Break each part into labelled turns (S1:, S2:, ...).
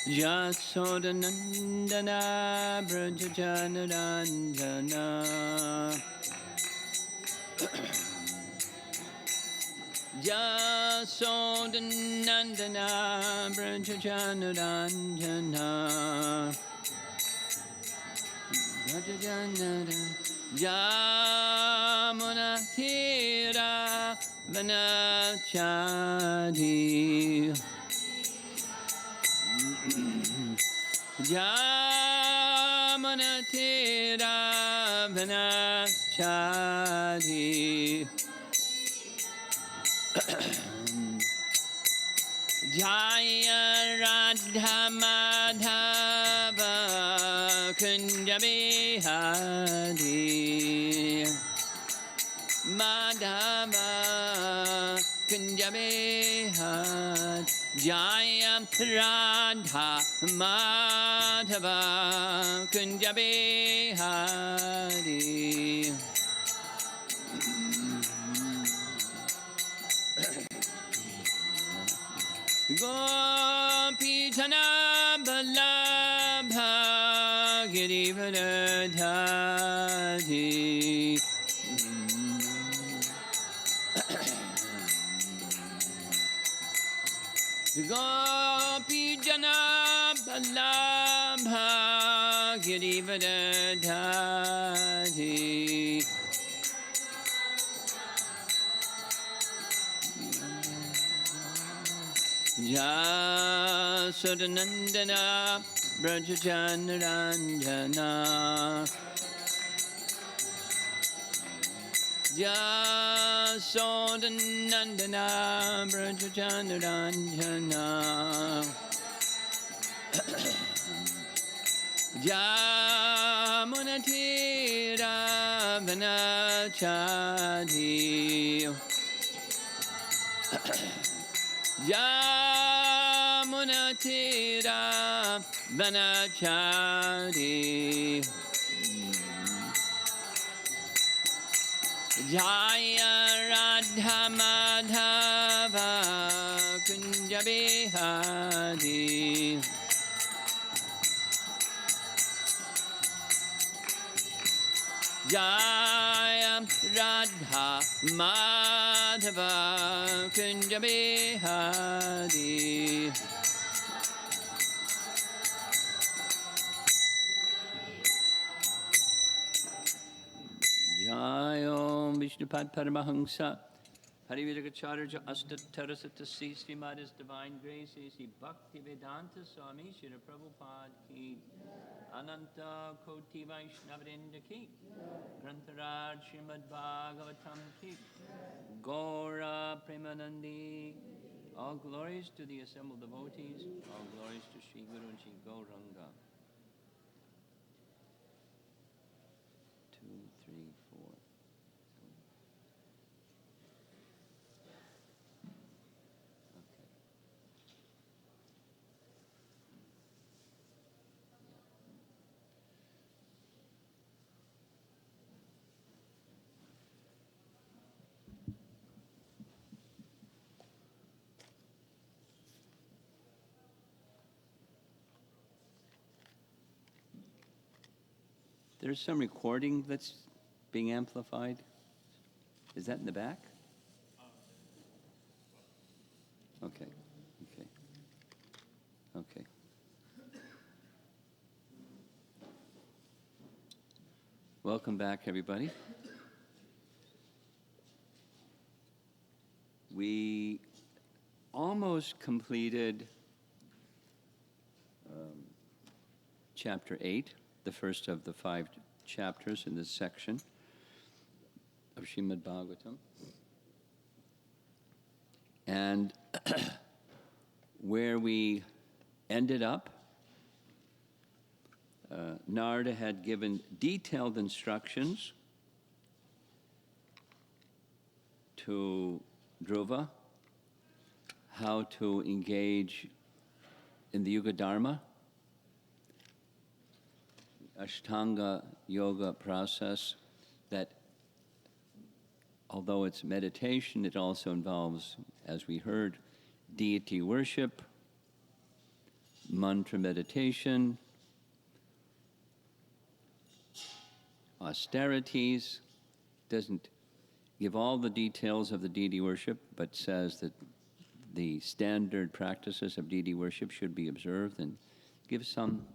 S1: Jasodanandana Brajajanaranjana Jasodanandana Brajajanaranjana Brajajanara Jamunatira Vanachadi Jamunatira Vanachadi Jaya Radha Madhava Kunja Bihari Madhava Kunja Bihari Jaya Radha Madhava Kunja Bihari Gopi Jana Vallabha Girivardhari Gopi Jana Vallabha Girivardhari Jasodanandana Brajajanaranjana Jasodanandana Brajajanaranjana Jamunatira Vanachadi Jamunatira Vanachari Jaya Radha Madhava Kunja Bihari Jaya Radha Madhava Kunja Bihari Jayom Vishnupad Paramahamsa Hariviragacharya Astatarasata Srimad His Divine Grace Sri Bhakti Vedanta Swami Srila Prabhupada Ki Ananta Koti Vaishnavrinda Ki Grantaraj Srimad Bhagavatam Ki Gaura Premanandi. All glories to the assembled devotees, all glories to Sri Guru and Sri Gauranga. 2, 3, 4. There's some recording that's being amplified. Is that in the back? Okay. Welcome back, everybody. We almost completed chapter 8, the first of the 5 chapters in this section of Srimad Bhagavatam. And where we ended up, Narada had given detailed instructions to Dhruva how to engage in the Yuga Dharma, Ashtanga yoga process that, although it's meditation, it also involves, as we heard, deity worship, mantra meditation, austerities. Doesn't give all the details of the deity worship, but says that the standard practices of deity worship should be observed, and gives some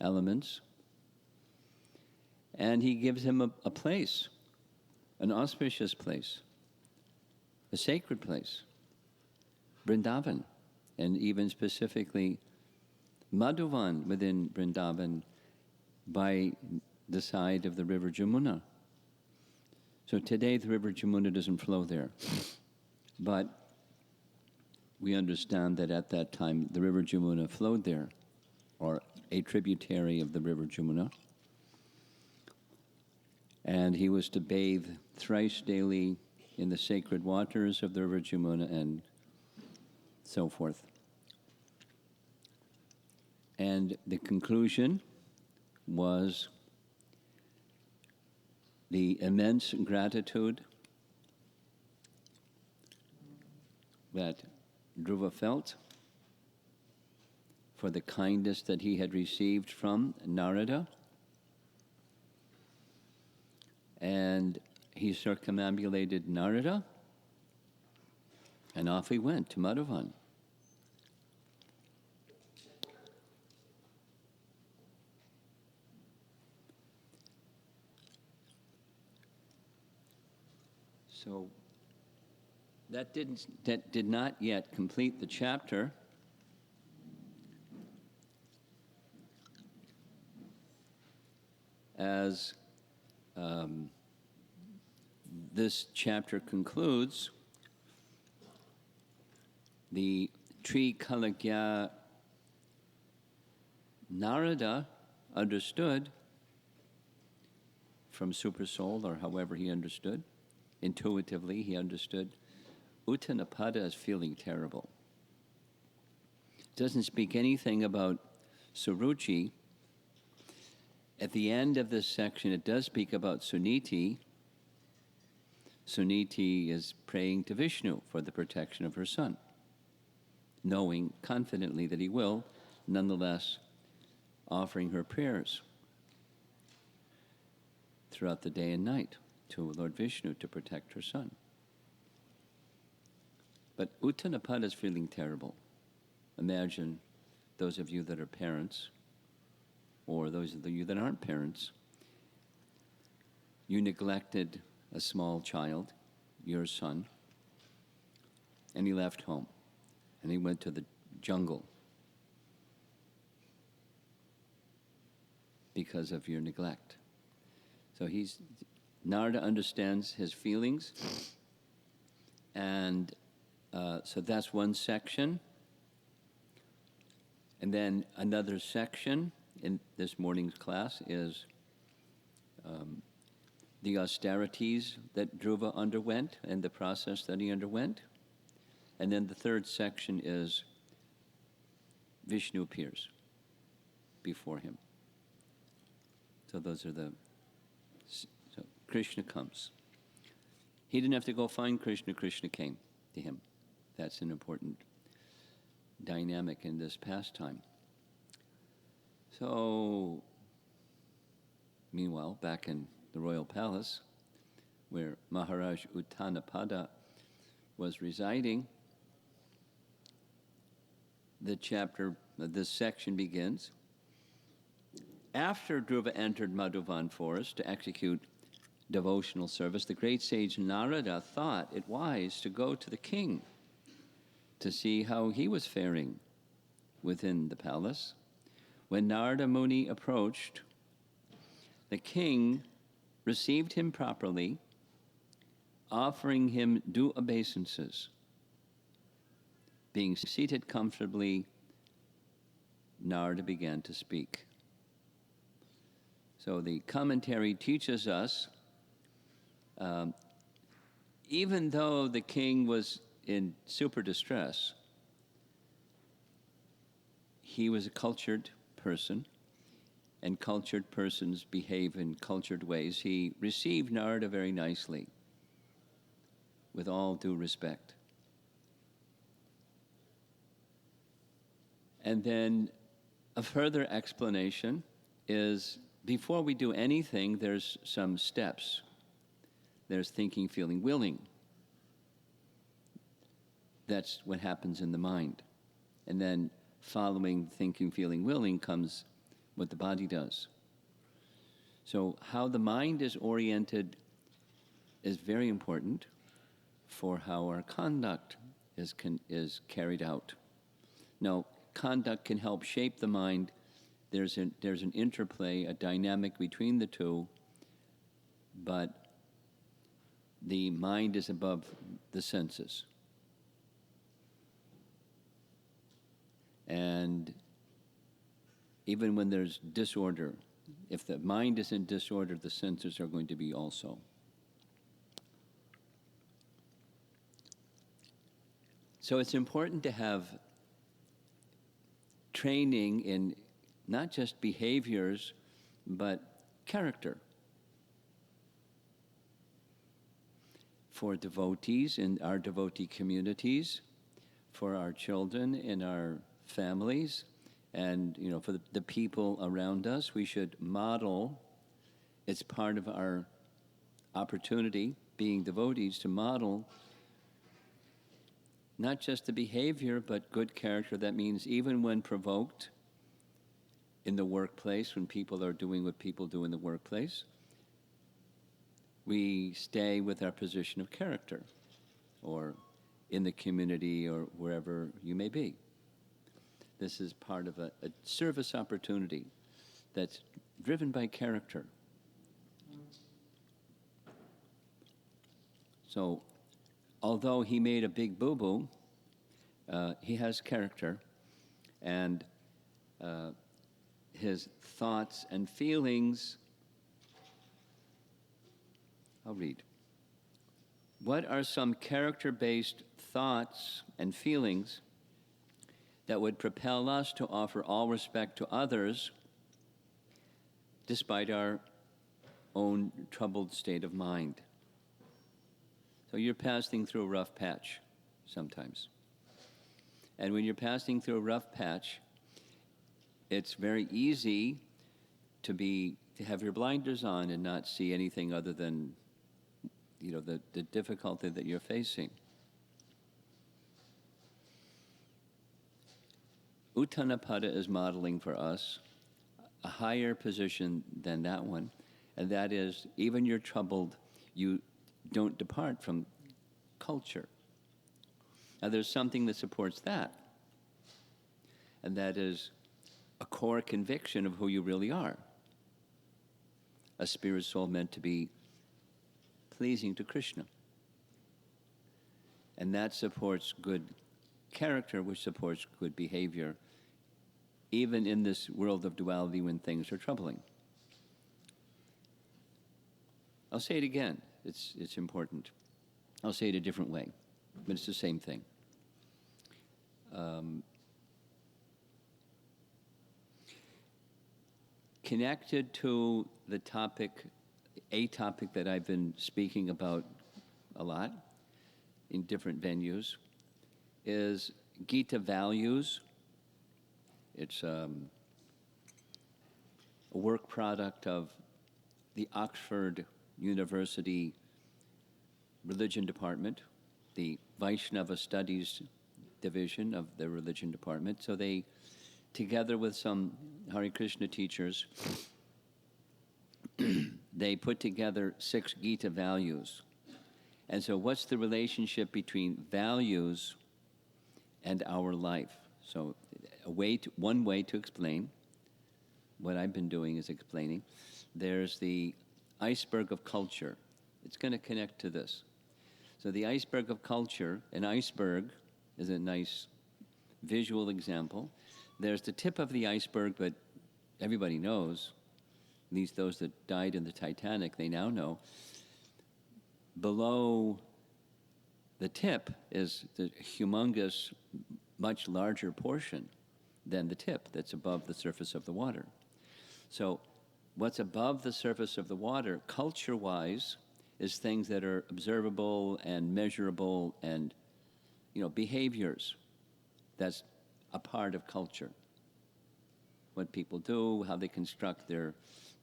S1: elements. And he gives him a place, an auspicious place, a sacred place, Vrindavan, and even specifically Madhuvan within Vrindavan by the side of the river Jamuna. So today the river Jamuna doesn't flow there, but we understand that at that time the river Jamuna flowed there, or a tributary of the river Jamuna. And he was to bathe thrice daily in the sacred waters of the river Jamuna and so forth. And the conclusion was the immense gratitude that Dhruva felt for the kindness that he had received from Narada. And he circumambulated Narada, and off he went to Madhuvan. So that did not yet complete the chapter. As this chapter concludes, the Trikalagya Narada understood from Supersoul, or however he understood, intuitively he understood, Uttanapada is feeling terrible. It doesn't speak anything about Suruchi. At the end of this section, it does speak about Suniti. Suniti is praying to Vishnu for the protection of her son, knowing confidently that he will, nonetheless offering her prayers throughout the day and night to Lord Vishnu to protect her son. But Uttanapada is feeling terrible. Imagine those of you that are parents, or those of you that aren't parents, you neglected a small child, your son, and he left home, and he went to the jungle because of your neglect. So Narada understands his feelings, and so that's one section. And then another section in this morning's class is the austerities that Dhruva underwent and the process that he underwent. And then the third section is Vishnu appears before him. So those are so Krishna comes. He didn't have to go find Krishna, Krishna came to him. That's an important dynamic in this pastime. So, meanwhile, back in the royal palace, where Maharaj Uttanapada was residing, this section begins. After Dhruva entered Madhuvan forest to execute devotional service, the great sage Narada thought it wise to go to the king to see how he was faring within the palace. When Narada Muni approached, the king received him properly, offering him due obeisances. Being seated comfortably, Narada began to speak. So the commentary teaches us, even though the king was in super distress, he was a cultured person, and cultured persons behave in cultured ways. He received Narada very nicely, with all due respect. And then A further explanation is before we do anything, there's some steps. There's thinking, feeling, willing. That's what happens in the mind. And then following thinking, feeling, willing comes what the body does. So how the mind is oriented is very important for how our conduct is carried out. Now, conduct can help shape the mind. There's an interplay, a dynamic between the two, but the mind is above the senses. And even when there's disorder, if the mind is in disorder, the senses are going to be also. So it's important to have training in not just behaviors, but character. For devotees in our devotee communities, for our children in our families, and for the people around us, we should model. It's part of our opportunity, being devotees, to model not just the behavior, but good character. That means even when provoked in the workplace, when people are doing what people do in the workplace, we stay with our position of character, or in the community, or wherever you may be. This is part of a service opportunity that's driven by character. So, although he made a big boo-boo, he has character, and his thoughts and feelings. I'll read. What are some character-based thoughts and feelings that would propel us to offer all respect to others despite our own troubled state of mind? So you're passing through a rough patch sometimes. And when you're passing through a rough patch, it's very easy to have your blinders on and not see anything other than the difficulty that you're facing. Uttanapada is modeling for us a higher position than that one, and that is, even you're troubled, you don't depart from culture. Now there's something that supports that, and that is a core conviction of who you really are. A spirit soul meant to be pleasing to Krishna. And that supports good character, which supports good behavior, even in this world of duality when things are troubling. I'll say it again. It's important. I'll say it a different way, but it's the same thing. Connected to the topic, a topic that I've been speaking about a lot in different venues, is Gita values. It's a work product of the Oxford University Religion Department, the Vaishnava Studies Division of the Religion Department. So they, together with some Hare Krishna teachers, they put together 6 Gita values. And so what's the relationship between values and our life? So one way to explain, what I've been doing is explaining, there's the iceberg of culture. It's going to connect to this. So the iceberg of culture, an iceberg is a nice visual example. There's the tip of the iceberg, but everybody knows, at least those that died in the Titanic, they now know. Below the tip is the humongous, much larger portion than the tip that's above the surface of the water. So what's above the surface of the water, culture-wise, is things that are observable and measurable and, behaviors. That's a part of culture. what people do, how they construct their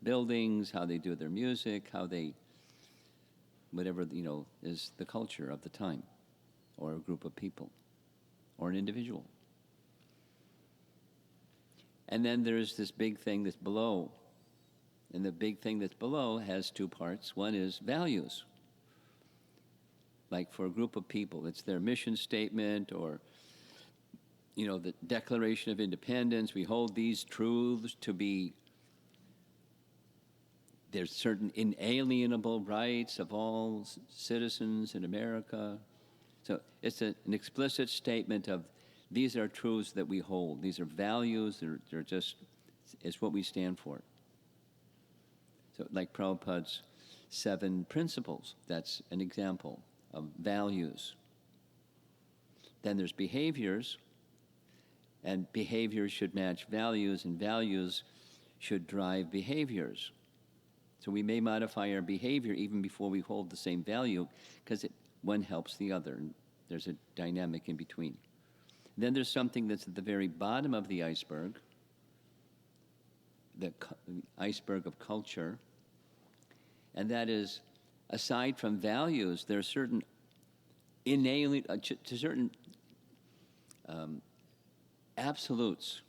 S1: buildings, how they do their music, how they, whatever, is the culture of the time, or a group of people, or an individual. And then there's this big thing that's below. And the big thing that's below has two parts. One is values. Like for a group of people, it's their mission statement, or the Declaration of Independence. We hold these truths to be, there's certain inalienable rights of all citizens in America. So it's an explicit statement of these are truths that we hold. These are values. They're just, it's what we stand for. So like Prabhupada's 7 principles, that's an example of values. Then there's behaviors, and behaviors should match values, and values should drive behaviors. So we may modify our behavior even before we hold the same value, because one helps the other, and there's a dynamic in between. Then there's something that's at the very bottom of the iceberg, the iceberg of culture, and that is, aside from values, there are certain certain absolutes.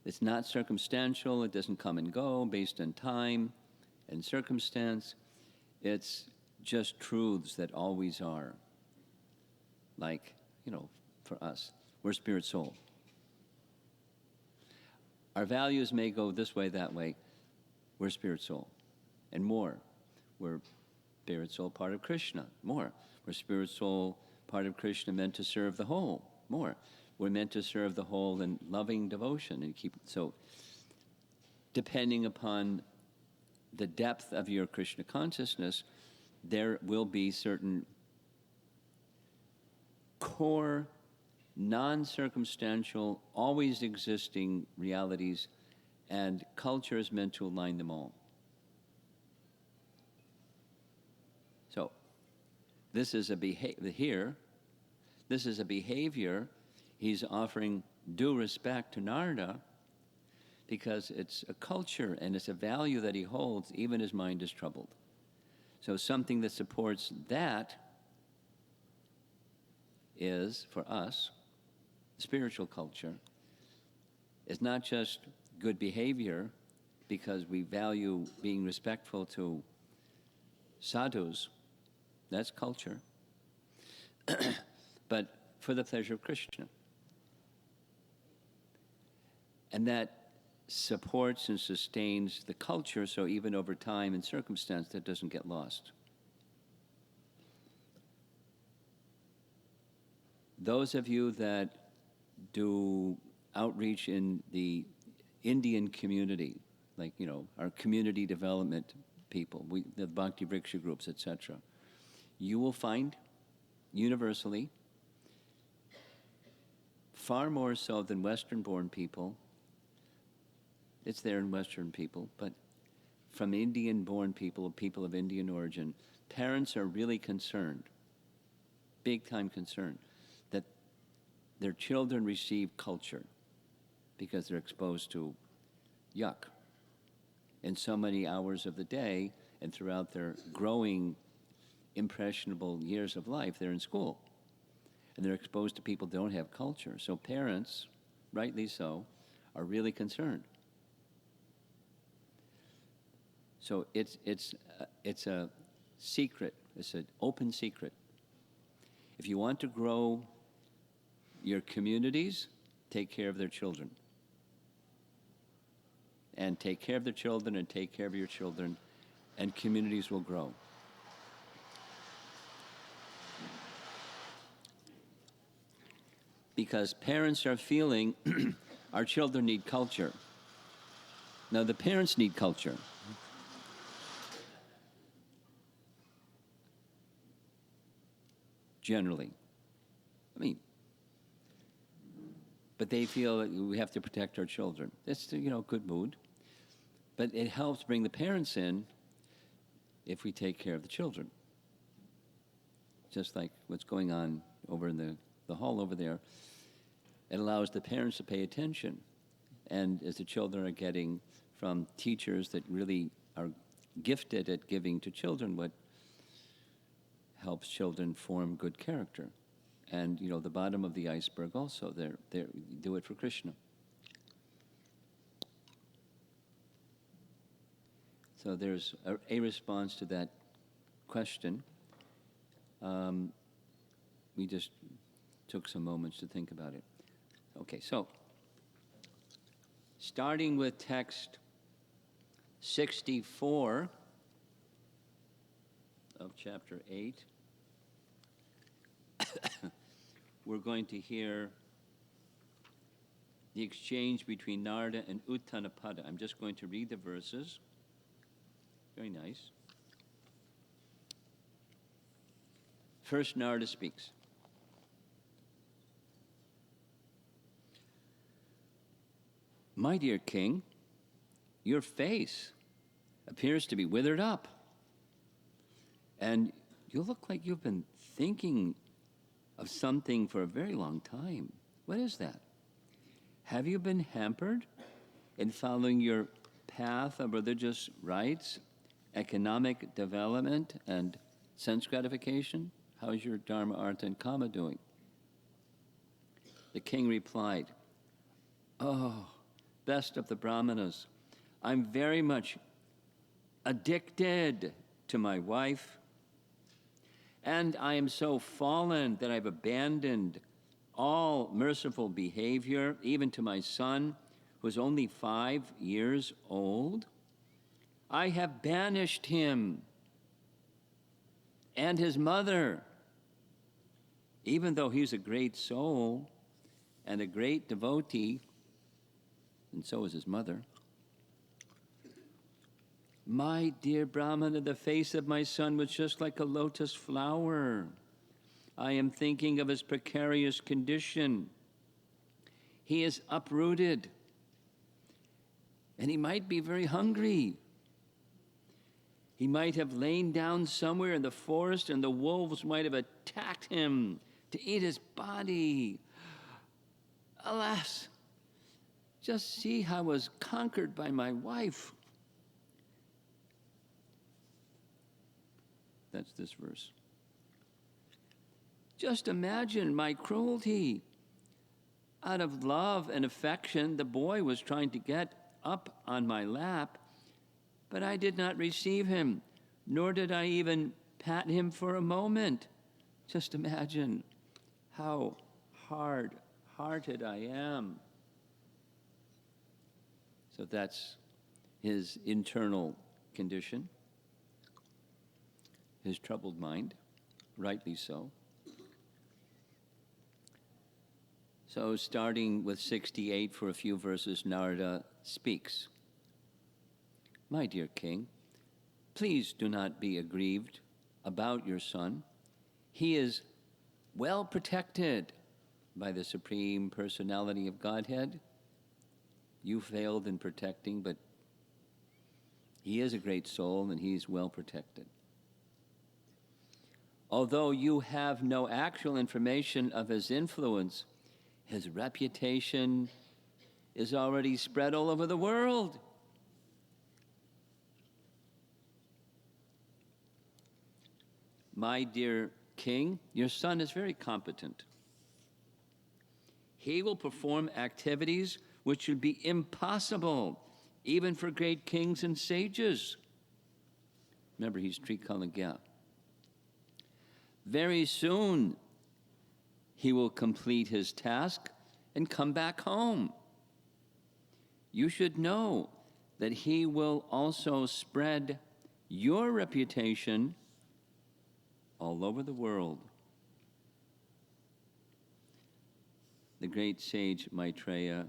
S1: It's not circumstantial. It doesn't come and go based on time and circumstance. It's just truths that always are. Like, for us, we're spirit soul. Our values may go this way, that way. We're spirit soul. And more. We're spirit soul, part of Krishna. More. We're spirit soul, part of Krishna, meant to serve the whole. More. We're meant to serve the whole in loving devotion and so depending upon the depth of your Krishna consciousness, there will be certain core, non-circumstantial, always existing realities, and culture is meant to align them all. So, this is a behavior. He's offering due respect to Narada because it's a culture and it's a value that he holds even his mind is troubled. So something that supports that is, for us, spiritual culture. It's not just good behavior because we value being respectful to sadhus. That's culture. But for the pleasure of Krishna. And that supports and sustains the culture, so even over time and circumstance, that doesn't get lost. Those of you that do outreach in the Indian community, like, our community development people, the Bhakti Vriksha groups, etc., you will find universally, far more so than Western-born people. It's there in Western people, but from Indian-born people of Indian origin, parents are really concerned, big-time concerned, that their children receive culture because they're exposed to yuck in so many hours of the day, and throughout their growing, impressionable years of life, they're in school. And they're exposed to people who don't have culture. So parents, rightly so, are really concerned. So it's a secret. It's an open secret. If you want to grow your communities, take care of their children. And take care of their children and take care of your children, and communities will grow. Because parents are feeling our children need culture. Now the parents need culture. Generally. But they feel that we have to protect our children. It's, good mood. But it helps bring the parents in if we take care of the children. Just like what's going on over in the hall over there. It allows the parents to pay attention. and as the children are getting from teachers that really are gifted at giving to children what helps children form good character. And, the bottom of the iceberg also, they do it for Krishna. So there's a response to that question. We just took some moments to think about it. Okay, so starting with text 64 of chapter 8, we're going to hear the exchange between Narada and Uttanapada. I'm just going to read the verses. Very nice. First, Narada speaks. My dear king, your face appears to be withered up, and you look like you've been thinking of something for a very long time. What is that? Have you been hampered in following your path of religious rites, economic development, and sense gratification? How's your Dharma, Artha, and Kama doing? The king replied, Oh, best of the Brahmanas, I'm very much addicted to my wife, and I am so fallen that I've abandoned all merciful behavior, even to my son, who's only 5 years old. I have banished him and his mother, even though he's a great soul and a great devotee, and so is his mother. My dear Brahmana, the face of my son was just like a lotus flower. I am thinking of his precarious condition. He is uprooted, and he might be very hungry. He might have lain down somewhere in the forest, and the wolves might have attacked him to eat his body. Alas, just see how I was conquered by my wife. That's this verse. Just imagine my cruelty. Out of love and affection, the boy was trying to get up on my lap, but I did not receive him, nor did I even pat him for a moment. Just imagine how hard-hearted I am. So that's his internal condition, his troubled mind, rightly so. So starting with 68 for a few verses, Narada speaks. My dear king, please do not be aggrieved about your son. He is well protected by the Supreme Personality of Godhead. You failed in protecting, but he is a great soul and he's well protected. Although you have no actual information of his influence, his reputation is already spread all over the world. My dear king, your son is very competent. He will perform activities which would be impossible even for great kings and sages. Remember, he's Trikalagya. Very soon, he will complete his task and come back home. You should know that he will also spread your reputation all over the world. The great sage Maitreya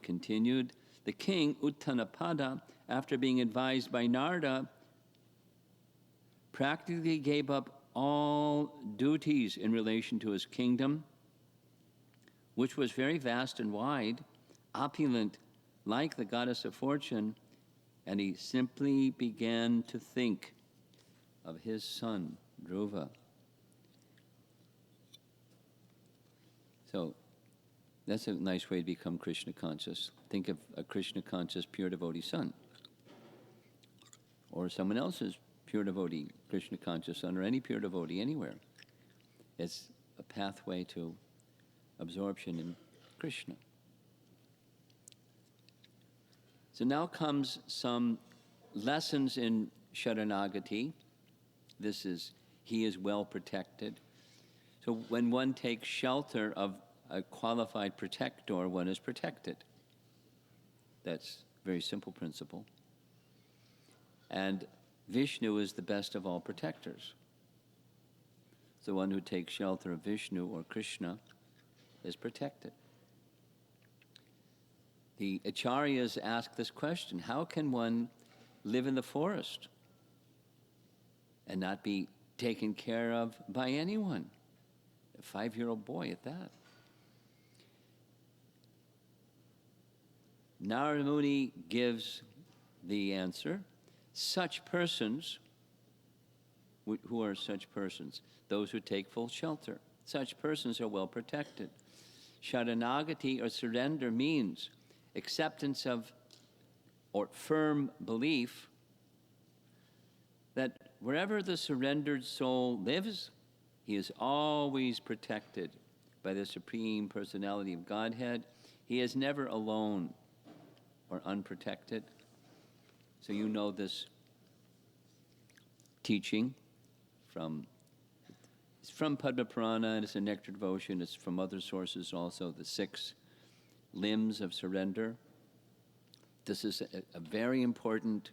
S1: continued, the king Uttanapada, after being advised by Narada, practically gave up all duties in relation to his kingdom, which was very vast and wide, opulent like the goddess of fortune, and he simply began to think of his son, Dhruva. So, That's a nice way to become Krishna conscious. Think of a Krishna conscious pure devotee son, or someone else's pure devotee, Krishna conscious son, or any pure devotee anywhere. It's a pathway to absorption in Krishna. So now comes some lessons in Sharanagati. This is, he is well protected. So when one takes shelter of a qualified protector, one is protected. That's a very simple principle. And Vishnu is the best of all protectors. The one who takes shelter of Vishnu or Krishna is protected. The Acharyas ask this question: how can one live in the forest and not be taken care of by anyone? A 5-year-old boy at that. Narada Muni gives the answer. Such persons, who are such persons? Those who take full shelter. Such persons are well protected. Sharanagati, or surrender, means acceptance of or firm belief that wherever the surrendered soul lives, he is always protected by the Supreme Personality of Godhead. He is never alone or unprotected. So you know this teaching it's from Padma Purana, and it's a Nectar Devotion. It's from other sources also, the 6 limbs of surrender. This is a very important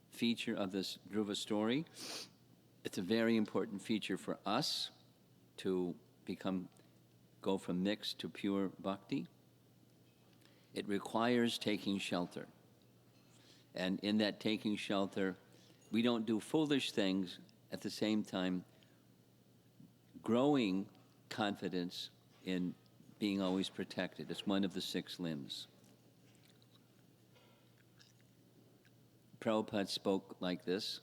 S1: feature of this Dhruva story. It's a very important feature for us to go from mixed to pure bhakti. It requires taking shelter. And in that taking shelter, we don't do foolish things, at the same time growing confidence in being always protected. It's one of the 6 limbs. Prabhupada spoke like this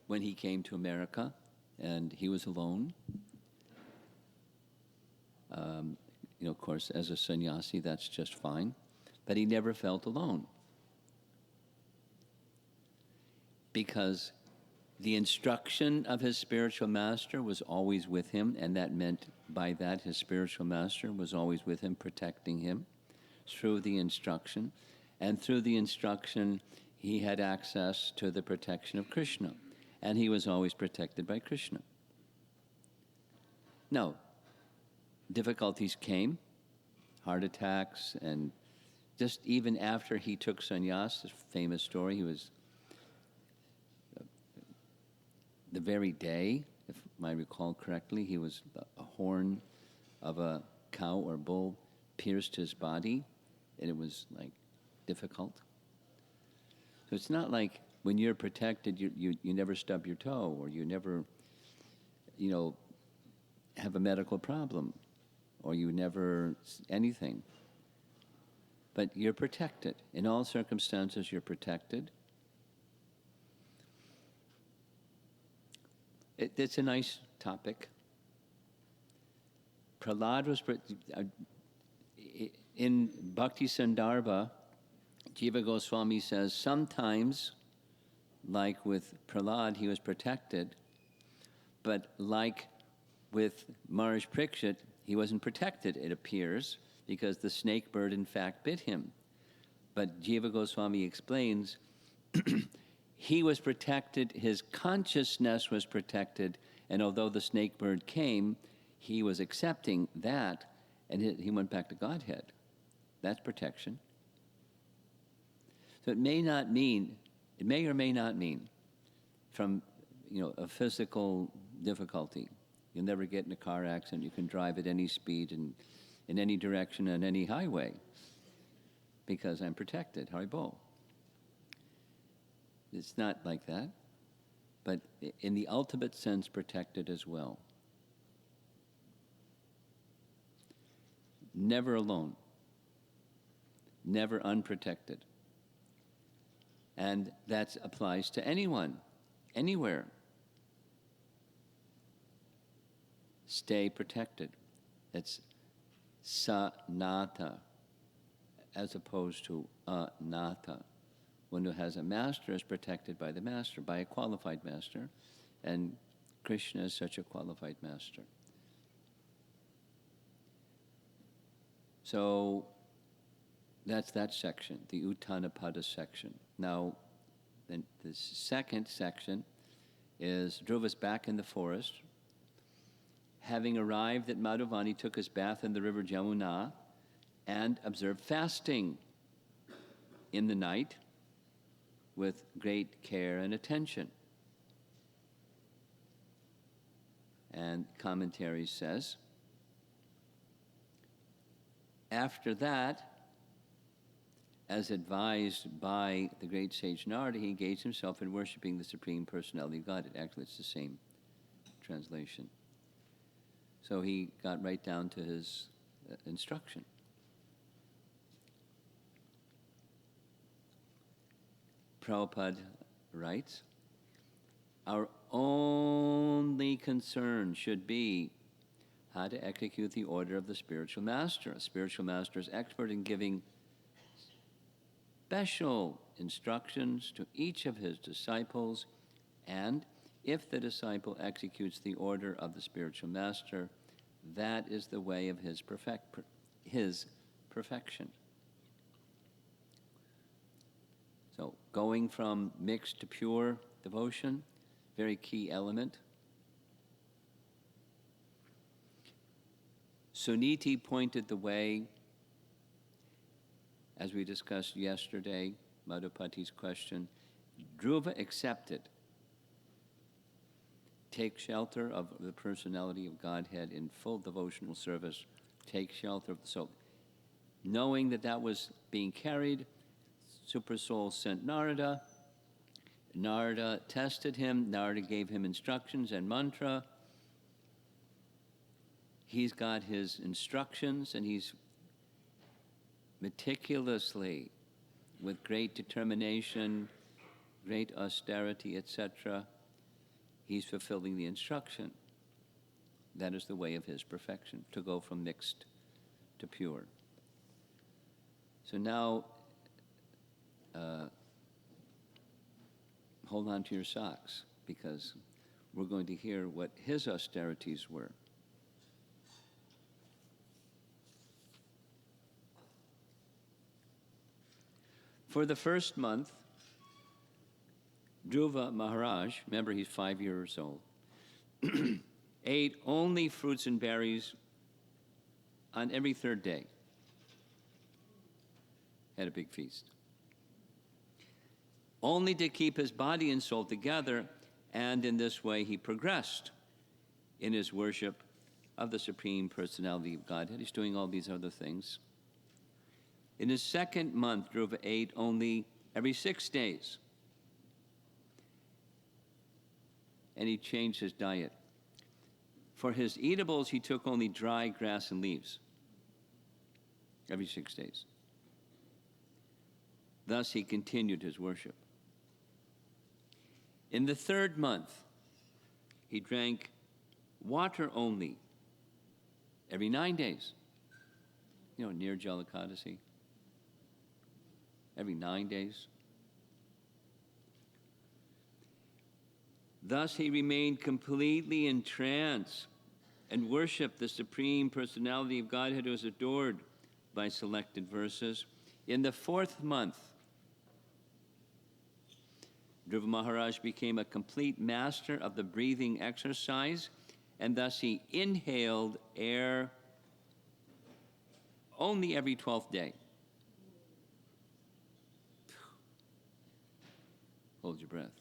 S1: when he came to America, and he was alone. Of course, as a sannyasi, that's just fine. But he never felt alone, because the instruction of his spiritual master was always with him, and that meant by that his spiritual master was always with him, protecting him through the instruction. And through the instruction, he had access to the protection of Krishna, and he was always protected by Krishna. No, difficulties came, heart attacks, and just even after he took sannyas, this famous story, he was the very day, if I recall correctly, he was a horn of a cow or bull pierced his body, and it was like difficult. So it's not like when you're protected, you never stub your toe, or you never, have a medical problem, or you never anything. But you're protected. In all circumstances, you're protected. It's a nice topic. Prahlad was, in Bhakti Sandarbha, Jiva Goswami says, sometimes, like with Prahlad, he was protected, but like with Maharaj Parikshit, he wasn't protected, it appears, because the snake bird, in fact, bit him. But Jiva Goswami explains, he was protected, his consciousness was protected, and although the snake bird came, he was accepting that, and he went back to Godhead. That's protection. So it may or may not mean from a physical difficulty. You'll never get in a car accident. You can drive at any speed and in any direction on any highway because I'm protected. Haribol. It's not like that, but in the ultimate sense, protected as well. Never alone. Never unprotected. And that applies to anyone, anywhere. Stay protected. It's sanata as opposed to anata. One who has a master is protected by the master, by a qualified master, and Krishna is such a qualified master. So that's that section, the Uttanapada section. Now, the second section is Dhruva's back in the forest. Having arrived at Madhuvani, he took his bath in the river Jamuna and observed fasting in the night with great care and attention. And commentary says, after that, as advised by the great sage Narada, he engaged himself in worshiping the Supreme Personality of Godhead. Actually, it's the same translation. So he got right down to his instruction. Prabhupada writes, our only concern should be how to execute the order of the spiritual master. A spiritual master is expert in giving special instructions to each of his disciples, and if the disciple executes the order of the spiritual master, that is the way of his perfection. So going from mixed to pure devotion, very key element. Suniti pointed the way, as we discussed yesterday, Madhupati's question. Dhruva accepted. Take shelter of the personality of Godhead in full devotional service. Take shelter of the soul. Knowing that that was being carried, Super Soul sent Narada. Narada tested him. Narada gave him instructions and mantra. He's got his instructions, and he's meticulously, with great determination, great austerity, etc., he's fulfilling the instruction. That is the way of his perfection, to go from mixed to pure. So now, hold on to your socks, because we're going to hear what his austerities were. For the first month, Dhruva Maharaj, remember he's 5 years old, ate only fruits and berries on every third day. Had a big feast. Only to keep his body and soul together, and in this way he progressed in his worship of the Supreme Personality of Godhead. He's doing all these other things. In his second month, Dhruva ate only every 6 days. And he changed his diet. For his eatables, he took only dry grass and leaves every 6 days. Thus, he continued his worship. In the third month, he drank water only every 9 days. Near Jalikadasi. Every 9 days. Thus he remained completely in trance and worshiped the Supreme Personality of Godhead, who is adored by selected verses. In the fourth month, Dhruva Maharaj became a complete master of the breathing exercise, and thus he inhaled air only every 12th day. Hold your breath.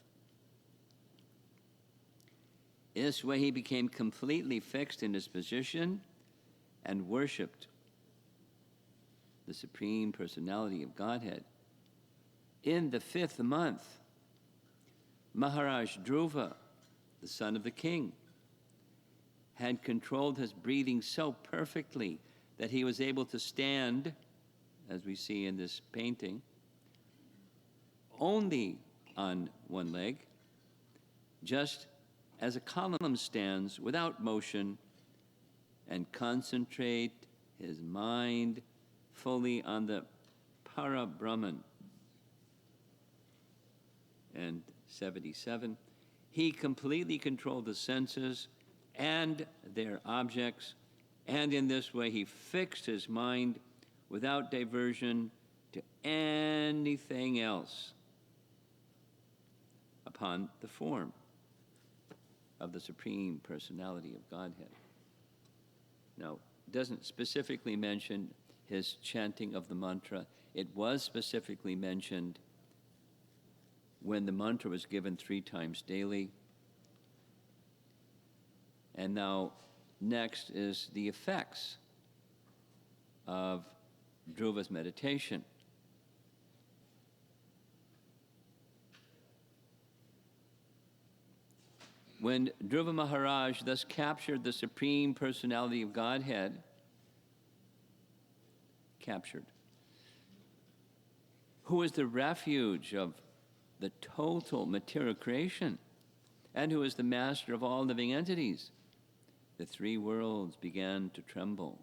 S1: In this way, he became completely fixed in his position and worshipped the Supreme Personality of Godhead. In the fifth month, Maharaj Dhruva, the son of the king, had controlled his breathing so perfectly that he was able to stand, as we see in this painting, only on one leg, just as a column stands without motion and concentrate his mind fully on the Para Brahman. And 77, he completely controlled the senses and their objects, and in this way he fixed his mind without diversion to anything else upon the form of the Supreme Personality of Godhead. Now, it doesn't specifically mention his chanting of the mantra. It was specifically mentioned when the mantra was given 3 times daily. And now, next is the effects of Dhruva's meditation. When Dhruva Maharaj thus captured the Supreme Personality of Godhead, who is the refuge of the total material creation, and who is the master of all living entities, the 3 worlds began to tremble.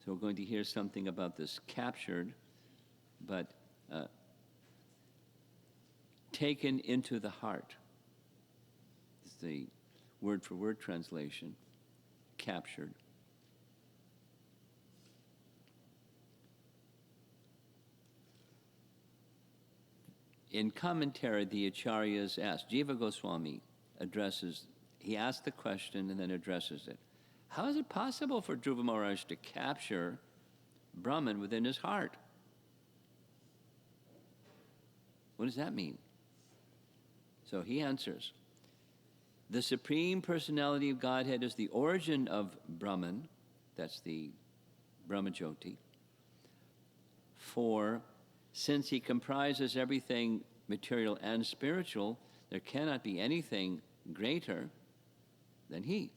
S1: So we're going to hear something about this captured, but taken into the heart. It's the word-for-word translation, captured. In commentary, the Acharyas asked, Jiva Goswami he asked the question and then addresses it. How is it possible for Dhruva Maharaj to capture Brahman within his heart? What does that mean? So he answers, the Supreme Personality of Godhead is the origin of Brahman, that's the Brahmajyoti, for since he comprises everything material and spiritual, there cannot be anything greater than he.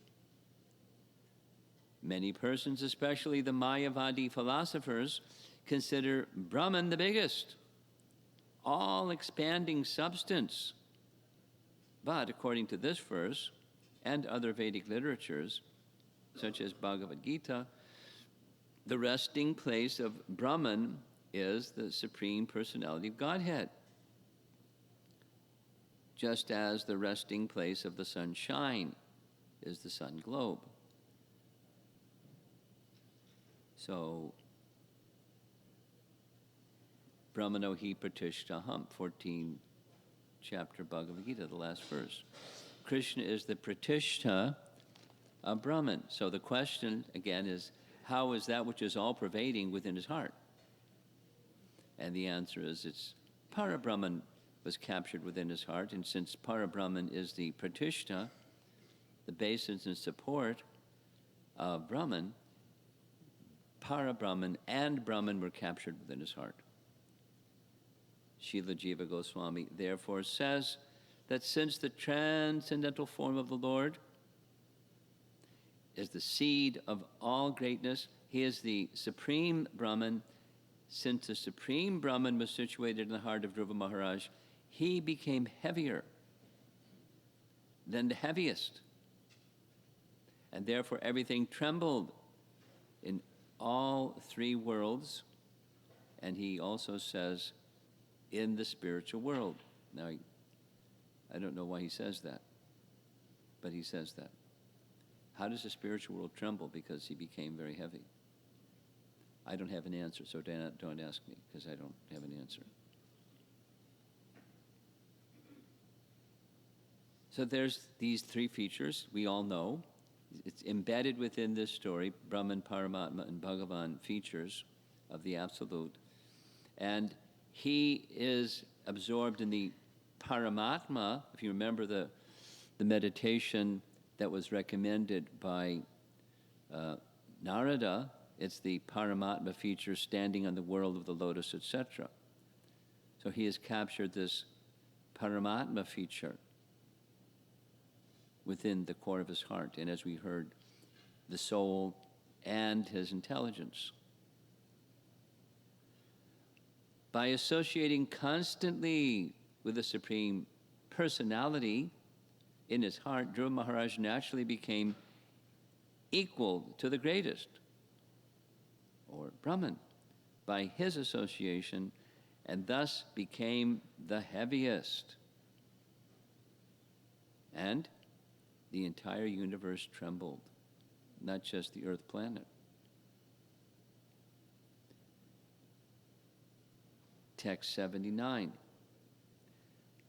S1: Many persons, especially the Mayavadi philosophers, consider Brahman the biggest, all-expanding substance. But according to this verse and other Vedic literatures, such as Bhagavad Gita, the resting place of Brahman is the Supreme Personality of Godhead, just as the resting place of the sunshine is the sun globe. So, Brahmano hi pratishtaham, 14th chapter Bhagavad Gita, the last verse. Krishna is the pratishta of Brahman. So the question, again, is, how is that which is all-pervading within his heart? And the answer is, it's Para-Brahman was captured within his heart, and since Para-Brahman is the pratishta, the basis and support of Brahman, Para-Brahman and Brahman were captured within his heart. Srila Jiva Goswami therefore says that since the transcendental form of the Lord is the seed of all greatness, he is the Supreme Brahman. Since the Supreme Brahman was situated in the heart of Dhruva Maharaj, he became heavier than the heaviest. And therefore everything trembled in all 3 worlds. And he also says, in the spiritual world. Now, I don't know why he says that, but he says that. How does the spiritual world tremble? Because he became very heavy. I don't have an answer, so don't ask me, because I don't have an answer. So there's these 3 features we all know. It's embedded within this story, Brahman, Paramatma, and Bhagavan features of the Absolute. And he is absorbed in the Paramatma. If you remember the meditation that was recommended by Narada, it's the Paramatma feature standing on the world of the lotus, etc. So he has captured this Paramatma feature within the core of his heart, and as we heard, the soul and his intelligence. By associating constantly with the Supreme Personality in his heart, Dhruva Maharaj naturally became equal to the greatest, or Brahman, by his association, and thus became the heaviest. And the entire universe trembled, not just the earth planet. Text 79.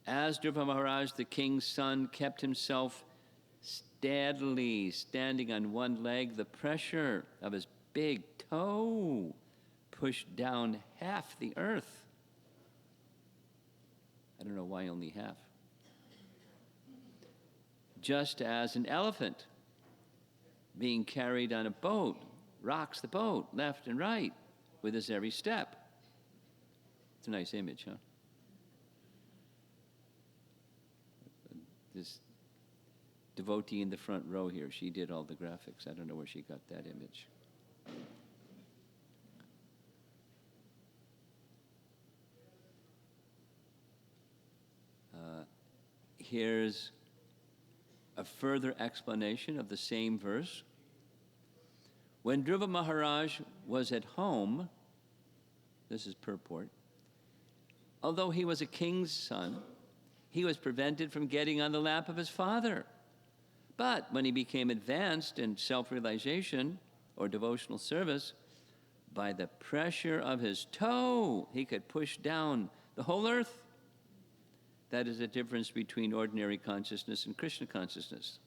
S1: As Dhruva Maharaj, the king's son, kept himself steadily standing on one leg, the pressure of his big toe pushed down half the earth. I don't know why only half. Just as an elephant being carried on a boat rocks the boat left and right with his every step. It's a nice image, huh? This devotee in the front row here, she did all the graphics. I don't know where she got that image. Here's a further explanation of the same verse. When Dhruva Maharaj was at home, this is purport, although he was a king's son, he was prevented from getting on the lap of his father. But when he became advanced in self-realization or devotional service, by the pressure of his toe, he could push down the whole earth. That is the difference between ordinary consciousness and Krishna consciousness.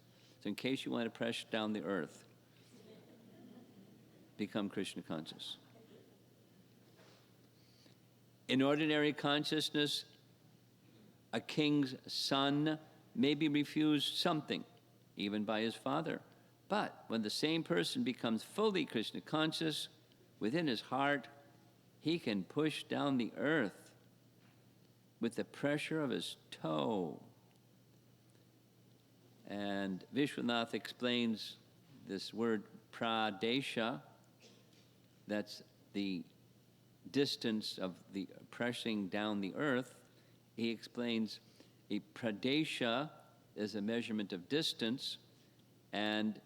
S1: So in case you want to press down the earth, become Krishna conscious. In ordinary consciousness, a king's son may be refused something, even by his father. But when the same person becomes fully Krishna conscious, within his heart, he can push down the earth with the pressure of his toe. And Vishwanath explains this word pradesha, that's the distance of the pressing down the earth. He explains a pradesha is a measurement of distance, and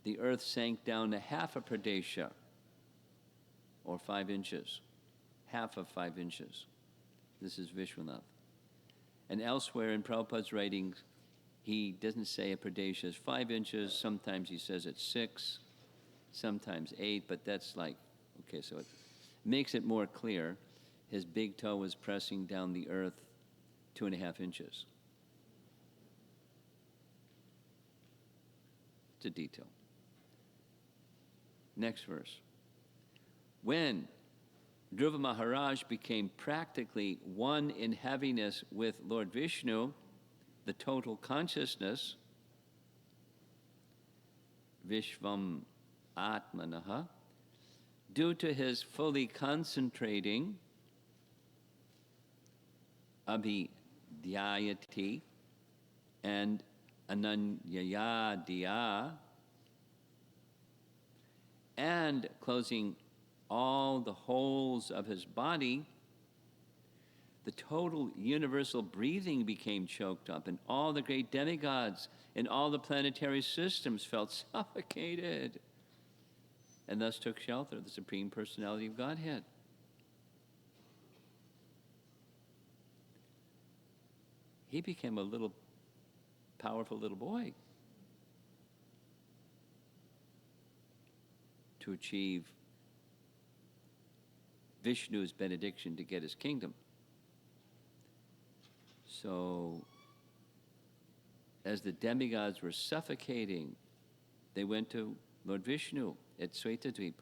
S1: the earth sank down to half a pradesha, or 5 inches, half of 5 inches. This is Vishwanath. And elsewhere in Prabhupada's writings, he doesn't say a pradesha is 5 inches. Sometimes he says it's 6, sometimes 8, but that's like, okay, so it makes it more clear. His big toe was pressing down the earth 2.5 inches. It's a detail. Next verse. When Dhruva Maharaj became practically one in heaviness with Lord Vishnu, the total consciousness, Vishvam Atmanaha, due to his fully concentrating abhidhyayati and ananyayadya, and closing all the holes of his body, the total universal breathing became choked up, and all the great demigods in all the planetary systems felt suffocated, and thus took shelter of the Supreme Personality of Godhead. He became a little powerful little boy to achieve Vishnu's benediction to get his kingdom. So, as the demigods were suffocating, they went to Lord Vishnu at Svetadvip.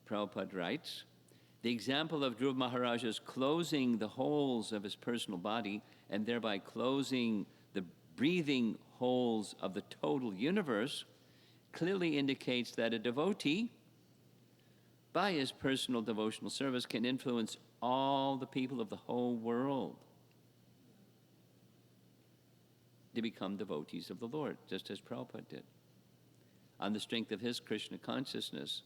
S1: Prabhupada writes, the example of Dhruva Maharaj's closing the holes of his personal body and thereby closing the breathing holes of the total universe clearly indicates that a devotee, by his personal devotional service, can influence all the people of the whole world to become devotees of the Lord, just as Prabhupada did. On the strength of his Krishna consciousness,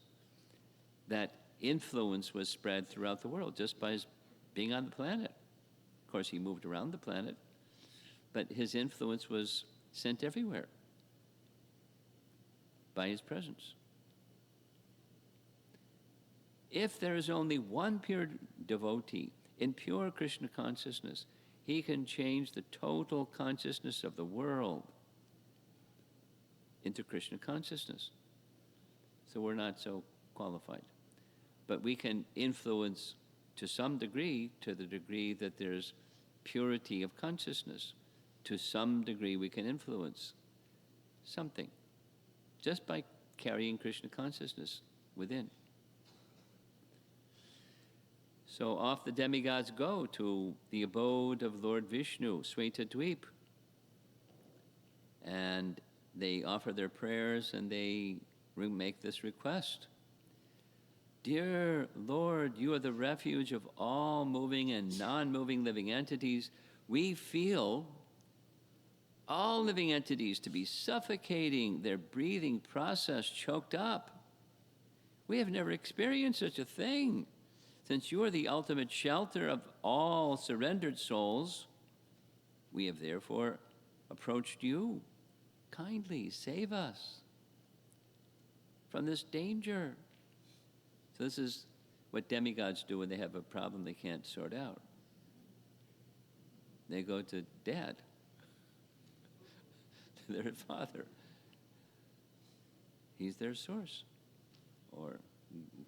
S1: that influence was spread throughout the world just by his being on the planet. Of course, he moved around the planet, but his influence was sent everywhere by his presence. If there is only one pure devotee in pure Krishna consciousness, he can change the total consciousness of the world into Krishna consciousness. So we're not so qualified. But we can influence to some degree, to the degree that there's purity of consciousness. To some degree we can influence something just by carrying Krishna consciousness within. So off the demigods go to the abode of Lord Vishnu, Svetadweep. And they offer their prayers and they make this request. Dear Lord, you are the refuge of all moving and non-moving living entities. We feel all living entities to be suffocating, their breathing process choked up. We have never experienced such a thing. Since you are the ultimate shelter of all surrendered souls, we have therefore approached you. Kindly save us from this danger. So this is what demigods do when they have a problem they can't sort out. They go to Dad, to their father. He's their source, or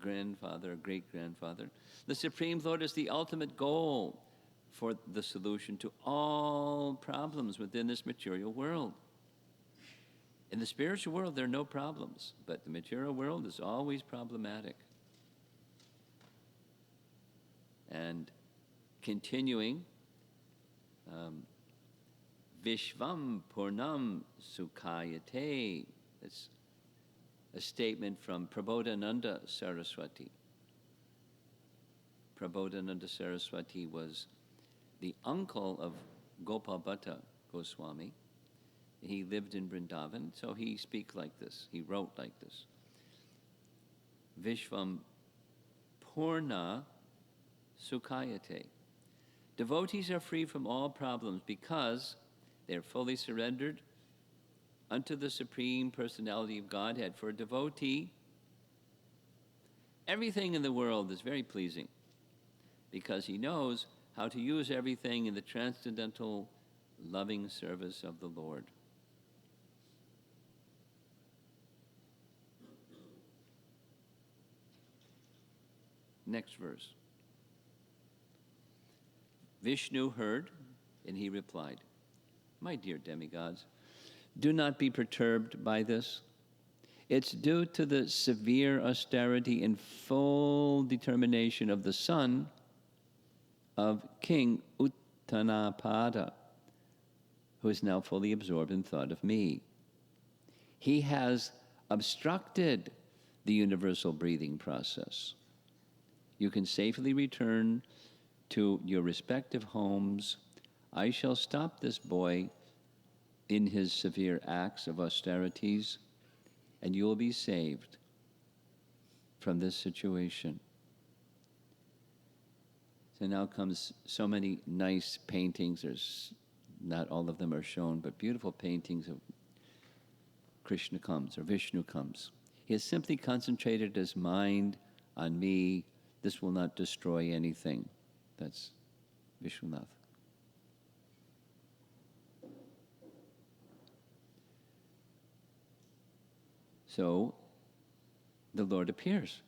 S1: grandfather, great-grandfather. The Supreme Lord is the ultimate goal for the solution to all problems within this material world. In the spiritual world, there are no problems, but the material world is always problematic. And continuing, Vishvam Purnam Sukhayate. That's a statement from Prabodhananda Saraswati. Prabodhananda Saraswati was the uncle of Gopal Bhatta Goswami. He lived in Vrindavan, so he speaks like this. He wrote like this. Vishvam Purna Sukhayate. Devotees are free from all problems because they're fully surrendered unto the Supreme Personality of Godhead. For a devotee, everything in the world is very pleasing because he knows how to use everything in the transcendental loving service of the Lord. Next verse. Vishnu heard, and he replied, my dear demigods, do not be perturbed by this. It's due to the severe austerity and full determination of the son of King Uttanapada, who is now fully absorbed in thought of me. He has obstructed the universal breathing process. You can safely return to your respective homes. I shall stop this boy in his severe acts of austerities, and you will be saved from this situation. So now comes so many nice paintings. There's not all of them are shown, but beautiful paintings of Krishna comes, or Vishnu comes. He has simply concentrated his mind on me. This will not destroy anything. That's Vishwanath. So the Lord appears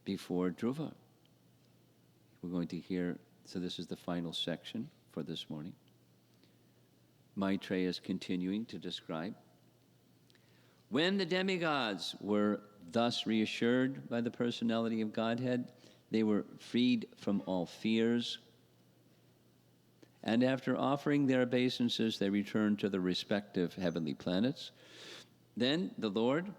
S1: before Dhruva. We're going to hear, so this is the final section for this morning. Maitreya is continuing to describe. When the demigods were thus reassured by the personality of Godhead, they were freed from all fears. And after offering their obeisances, they returned to their respective heavenly planets. Then the Lord,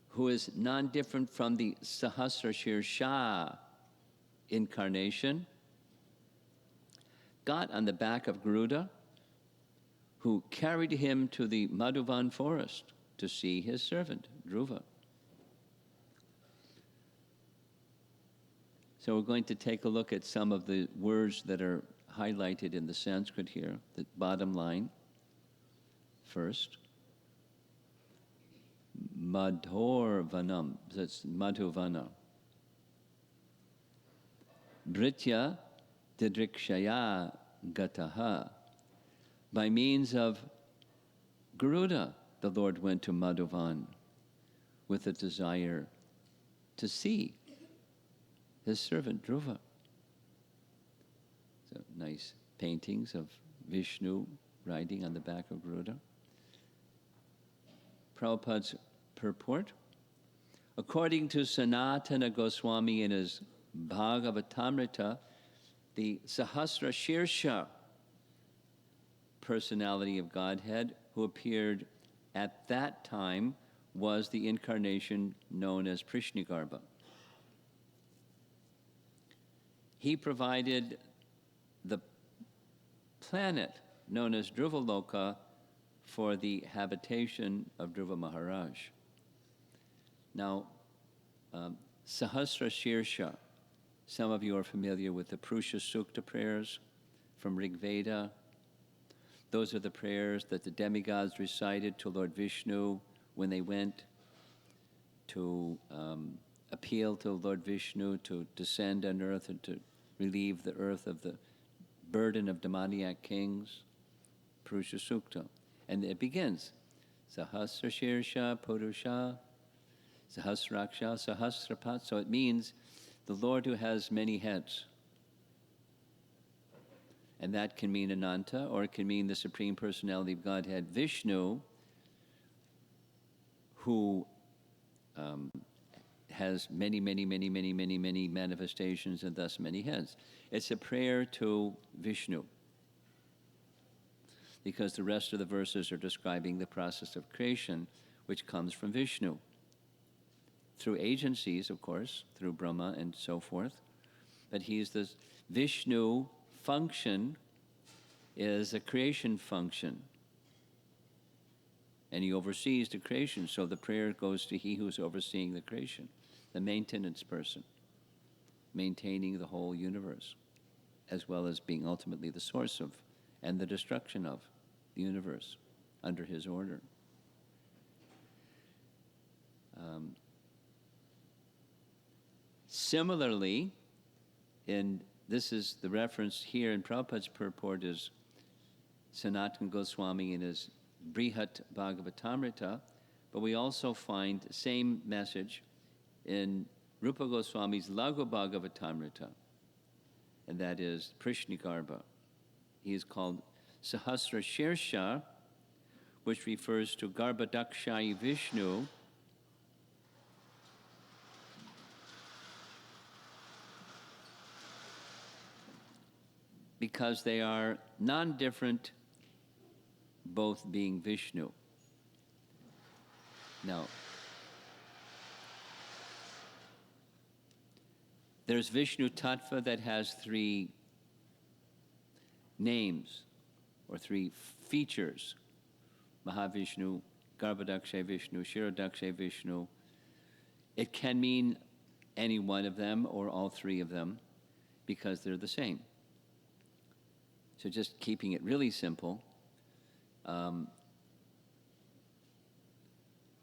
S1: who is non-different from the Sahasrashirsha incarnation, got on the back of Garuda, who carried him to the Madhuvan forest to see his servant, Dhruva. So we're going to take a look at some of the words that are highlighted in the Sanskrit here, the bottom line first. Madhorvanam, that's Madhuvana. Britya didrikshaya gataha. By means of Garuda, the Lord went to Madhuvan with a desire to see his servant Dhruva. So nice paintings of Vishnu riding on the back of Garuda. Prabhupada's purport. According to Sanatana Goswami in his Bhagavatamrita, the Sahasra Shirsha personality of Godhead who appeared at that time was the incarnation known as Prishnigarbha. He provided the planet known as Dhruvaloka for the habitation of Dhruva Maharaj. Now, Sahasra Shirsha, some of you are familiar with the Purusha Sukta prayers from Rig Veda. Those are the prayers that the demigods recited to Lord Vishnu when they went to appeal to Lord Vishnu to descend on earth and to relieve the earth of the burden of demoniac kings. Purusha Sukta. And it begins, Sahasra Shirsha Purusha, Sahasraksha Sahasrapat. So it means the Lord who has many heads. And that can mean Ananta, or it can mean the Supreme Personality of Godhead, Vishnu, who has many manifestations and thus many heads. It's a prayer to Vishnu, because the rest of the verses are describing the process of creation, which comes from Vishnu. Through agencies, of course, through Brahma and so forth. But he's this Vishnu function is a creation function. And he oversees the creation, so the prayer goes to he who's overseeing the creation, the maintenance person, maintaining the whole universe, as well as being ultimately the source of and the destruction of the universe under his order. Similarly, this is the reference here in Prabhupada's purport is Sanatana Goswami in his Brihat Bhagavatamrita, but we also find the same message in Rupa Goswami's Laghu Bhagavatamrita, and that is Prishnigarbha. He is called Sahasra Shirsha, which refers to Garbhadakshayi Vishnu, because they are non-different, both being Vishnu. Now, there's Vishnu Tattva that has three names, or three features. Mahavishnu, Garbhadakshay Vishnu, Shirodakshay Vishnu. It can mean any one of them or all three of them, because they're the same. So just keeping it really simple,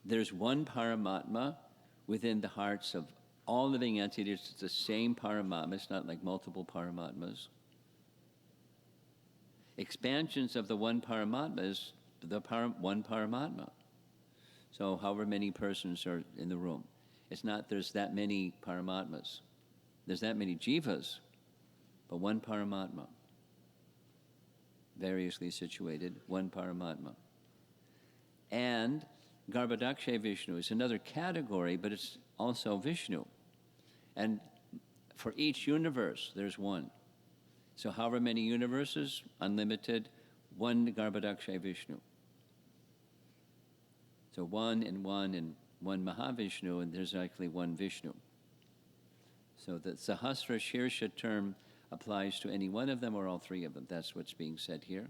S1: there's one Paramatma within the hearts of all living entities. It's the same Paramatma. It's not like multiple Paramatmas. Expansions of the one Paramatma is the one Paramatma. So however many persons are in the room. It's not there's that many Paramatmas. There's that many Jivas, but one Paramatma. Variously situated, one Paramatma. And Garbhadakshay Vishnu is another category, but it's also Vishnu. And for each universe, there's one. So however many universes, unlimited, one Garbhadakshay Vishnu. So one and one Mahavishnu, and there's actually one Vishnu. So the Sahasra Shirsha term applies to any one of them or all three of them. That's what's being said here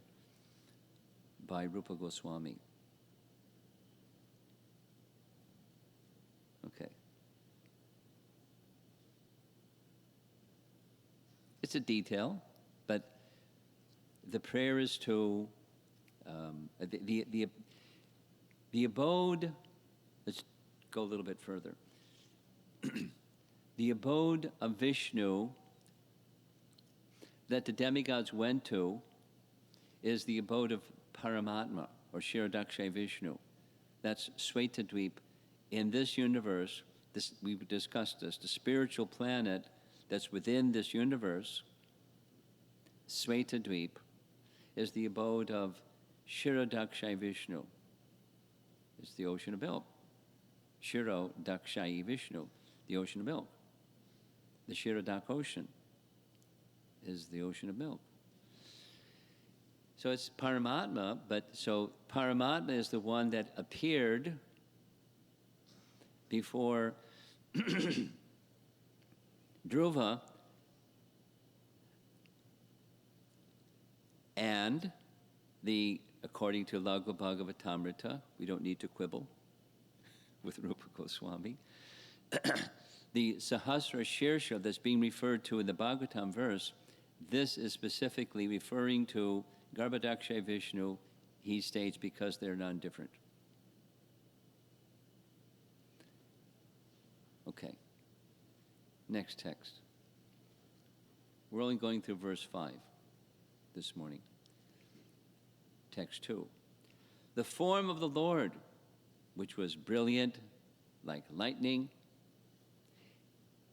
S1: by Rupa Goswami. Okay. It's a detail, but the prayer is to the abode. Let's go a little bit further. The abode of Vishnu that the demigods went to is the abode of Paramatma, or Kshirodakshay Vishnu. That's Svetadweep. In this universe, we've discussed this, the spiritual planet that's within this universe, Svetadweep, is the abode of Kshirodakshay Vishnu. It's the ocean of milk. Kshirodakshay Vishnu, the ocean of milk. The Kshirodak ocean is the ocean of milk. So it's Paramatma, but so Paramatma is the one that appeared before Dhruva, and according to Laghu Bhagavatamrita, we don't need to quibble with Rupa Goswami, the Sahasra Shirsha that's being referred to in the Bhagavatam verse, this is specifically referring to Garbhodakshay Vishnu, he states, because they're non-different. Okay. Next text. We're only going through verse 5 this morning. Text 2. The form of the Lord, which was brilliant like lightning,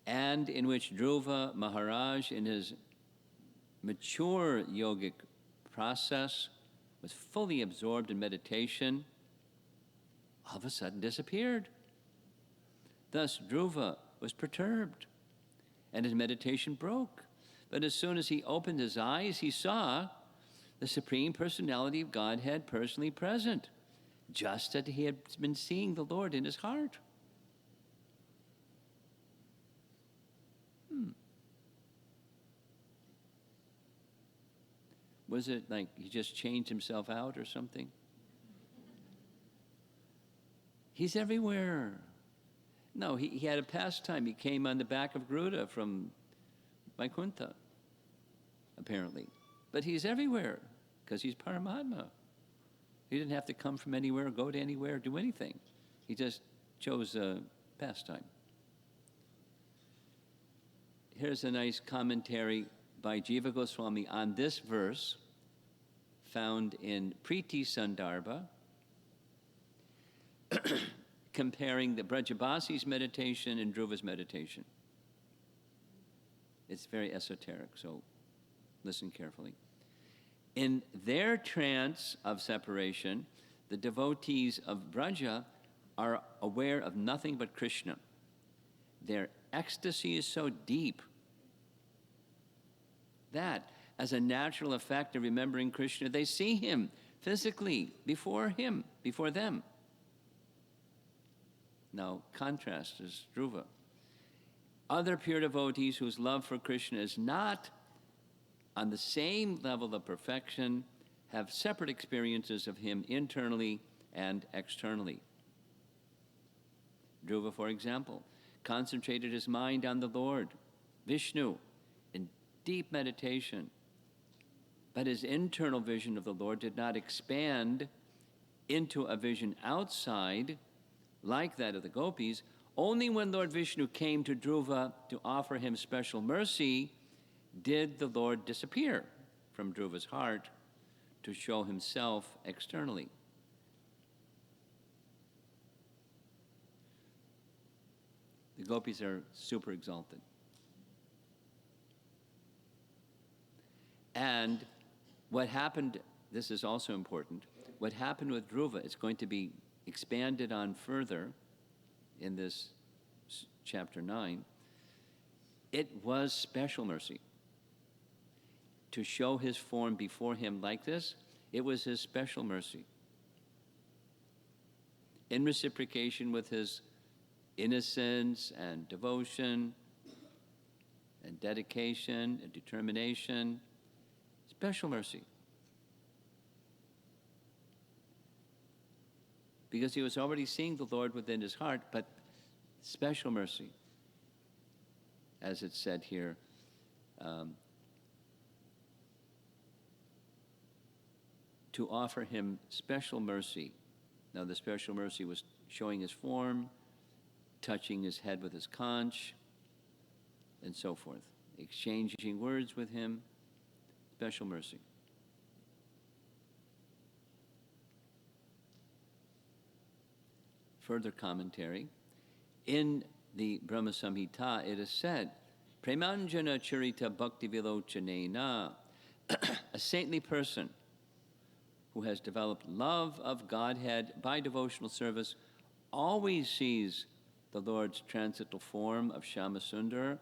S1: and in which Dhruva Maharaj, in his mature yogic process, was fully absorbed in meditation, all of a sudden disappeared. Thus, Dhruva was perturbed, and his meditation broke. But as soon as he opened his eyes, he saw the Supreme Personality of Godhead personally present, just as he had been seeing the Lord in his heart. Was it like he just changed himself out or something? He's everywhere. No, he had a pastime. He came on the back of Garuda from Vaikuntha, apparently. But he's everywhere because he's Paramatma. He didn't have to come from anywhere, go to anywhere, do anything. He just chose a pastime. Here's a nice commentary by Jiva Goswami on this verse, found in Priti Sandarbha, comparing the Brajabasi's meditation and Dhruva's meditation. It's very esoteric, so listen carefully. In their trance of separation, the devotees of Braja are aware of nothing but Krishna. Their ecstasy is so deep that, as a natural effect of remembering Krishna, they see him physically before them. Now, contrast is Dhruva. Other pure devotees whose love for Krishna is not on the same level of perfection have separate experiences of him internally and externally. Dhruva, for example, concentrated his mind on the Lord, Vishnu, in deep meditation, but his internal vision of the Lord did not expand into a vision outside like that of the gopis. Only when Lord Vishnu came to Dhruva to offer him special mercy did the Lord disappear from Dhruva's heart to show himself externally. The gopis are super exalted. And what happened, this is also important, what happened with Dhruva is going to be expanded on further in this chapter 9. It was special mercy. To show his form before him like this, it was his special mercy. In reciprocation with his innocence and devotion and dedication and determination, special mercy. Because he was already seeing the Lord within his heart, but special mercy. As it's said here, to offer him special mercy. Now, the special mercy was showing his form, touching his head with his conch, and so forth, exchanging words with him, special mercy. Further commentary. In the Brahma Samhita, it is said, Premanjana Charita Bhakti Vilochanena, a saintly person who has developed love of Godhead by devotional service always sees the Lord's transcendental form of Shyamasundara.